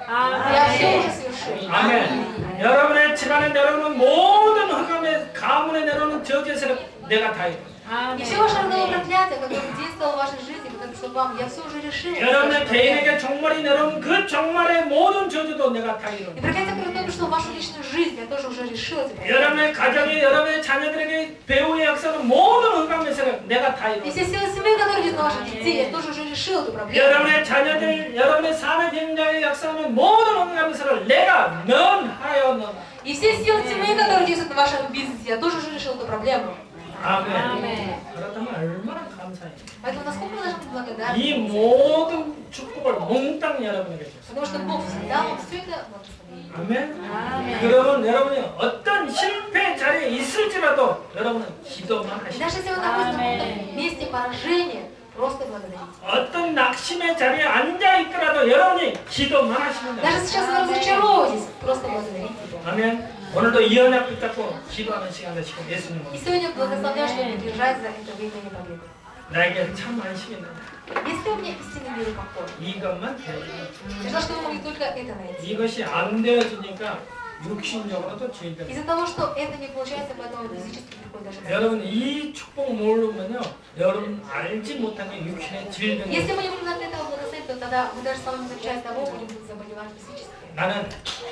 Speaker 2: Я все уже совершил.
Speaker 1: 아멘. 여러분의 집안에 내려오는 모든 흑암의 가문에 내려오는 저주에서 내가 다 이뤘느니라.
Speaker 2: И все ваше родовое проклятие, которое действовало в вашей жизни, которое пришло к вам, я все уже решил.
Speaker 1: 여러분의 개인에게 종말이 내려오는 그 종말의 모든 저주도 내가 다
Speaker 2: И
Speaker 1: 이뤘느니라.
Speaker 2: проклятие, которое пришло в вашу личную жизнь, я тоже уже решил это.
Speaker 1: 여러분의 가정에 여러분의 자녀들에게 배우의 역사는 모든 흑암에서 내가 다
Speaker 2: И
Speaker 1: 이뤘느니라.
Speaker 2: все силы семьи, которые есть на ваших детей, я тоже уже решил эту проблему.
Speaker 1: 여러분의 자녀들, 여러분의 사내 병자의 역사는 모든 흑암에서 내가 면하여 넣어.
Speaker 2: И все силы тьмы, которые действуют в вашем бизнесе, я тоже уже решил эту проблему.
Speaker 1: 아멘. 그렇다면 얼마나 감사해요.
Speaker 2: Поэтому насколько мы должны быть благодарны?
Speaker 1: 이 모든 축복을 몽땅 여러분에게 줬어요.
Speaker 2: Потому что Бог всегда вам все это благословит.
Speaker 1: 아멘. 그러면 여러분이 어떤 실패 자리에 있을지라도 여러분은 기도만
Speaker 2: И
Speaker 1: 하시고
Speaker 2: даже если вы находитесь в каком-то месте поражения, просто благодарите.
Speaker 1: 어떤 낙심의 자리에 앉아 있더라도 여러분이 기도만 하시면 돼요.
Speaker 2: Даже сейчас вы разочаровываетесь, просто благодарите Бога.
Speaker 1: 아멘. 오늘도 이 언약 붙잡고 기도하는 시간 되시고 예수님
Speaker 2: И сегодня благословляю, чтобы держать за это время победы.
Speaker 1: 나에게 참 안식이 난다.
Speaker 2: Если у меня истинный мир и покой,
Speaker 1: 이것만 되어지면
Speaker 2: я знаю, что вы могли только это найти.
Speaker 1: 이것이 안 되어지니까 육신적으로도 질병.
Speaker 2: Из-за того, что это не получается, поэтому физически приходит даже болезнь.
Speaker 1: 여러분 이 축복 모르면요, 여러분 알지 못한 게 육신의 질병이.
Speaker 2: Если мы не будем знать этого благословения, то тогда мы даже самым замечать того, будем заболевать физически.
Speaker 1: 나는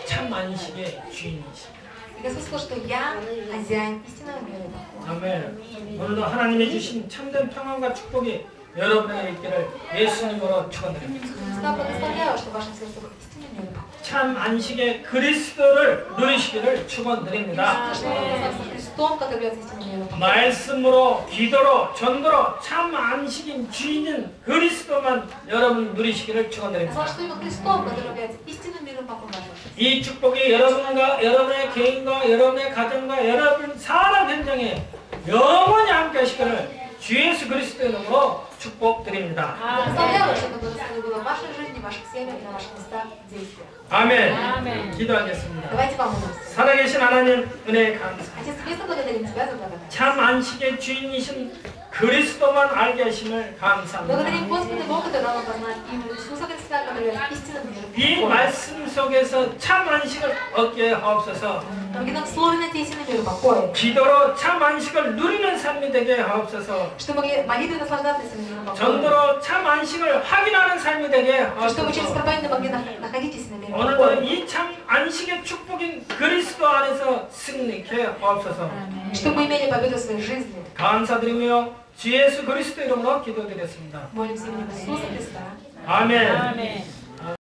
Speaker 1: 참 안식의 주인이시.
Speaker 2: И Господь сказал, что я хозяин истинного мира и покоя.
Speaker 1: 아멘. 오늘도 하나님이 주신 참된 평안과 축복이 여러분에게 있기를 예수님으로 축원드립니다.
Speaker 2: Всегда благословляю, что в вашем сердце был истинный мир и покой.
Speaker 1: 참 안식의 그리스도를 누리시기를 축원드립니다.
Speaker 2: Что вы называете Христом, который является истинным миром и покоем.
Speaker 1: 말씀으로, 기도로, 전도로 참 안식인 주인인 그리스도만 여러분 누리시기를
Speaker 2: Я
Speaker 1: 축원드립니다.
Speaker 2: сказала, что именно Христом, который является истинным миром и покоем вашего сердца.
Speaker 1: 이 축복이 여러분과 여러분의 개인과 여러분의 가정과 여러분 산업 현장에 영원히 함께 하시기를 주 예수 그리스도의 이름으로 축복드립니다.
Speaker 2: Благословляю вас, чтобы благословение было в вашей жизни, в ваших семьях и на ваших местах действия.
Speaker 1: 아멘.
Speaker 3: 아멘.
Speaker 1: 기도하겠습니다.
Speaker 2: Давайте помолимся.
Speaker 1: 살아계신 하나님 은혜에 감사합니다.
Speaker 2: Отец Небесный, благодарим Тебя за благодать.
Speaker 1: 참 안식의 주인이신 그리스도만 알게 하심을 감사합니다.
Speaker 2: Благодарим Господа Бога, который дал нам познать имя Иисуса Христа, который является истинным миром и
Speaker 1: 이
Speaker 2: покоем.
Speaker 1: 말씀 속에서 참 안식을 얻게 하옵소서.
Speaker 2: Помоги нам слове найти истинный мир и покой.
Speaker 1: 기도로 참 안식을 누리는 삶이 되게 하옵소서.
Speaker 2: Чтобы могли молитвой наслаждаться истинным миром и покоем.
Speaker 1: 전도로 참 안식을 확인하는 삶이 되게
Speaker 2: Чтобы через
Speaker 1: 하옵소서.
Speaker 2: проповедь могли находить истинный мир и
Speaker 1: 오늘도
Speaker 2: покой.
Speaker 1: 이 참 안식의 축복인 그리스도 안에서 승리케 하옵소서.
Speaker 2: Чтобы мы имели победу в своей жизни.
Speaker 1: 감사드리며 주 예수 그리스도 이름으로 기도드렸습니다.
Speaker 2: Молимся в имя Иисуса Христа.
Speaker 1: 아멘.
Speaker 3: 아멘.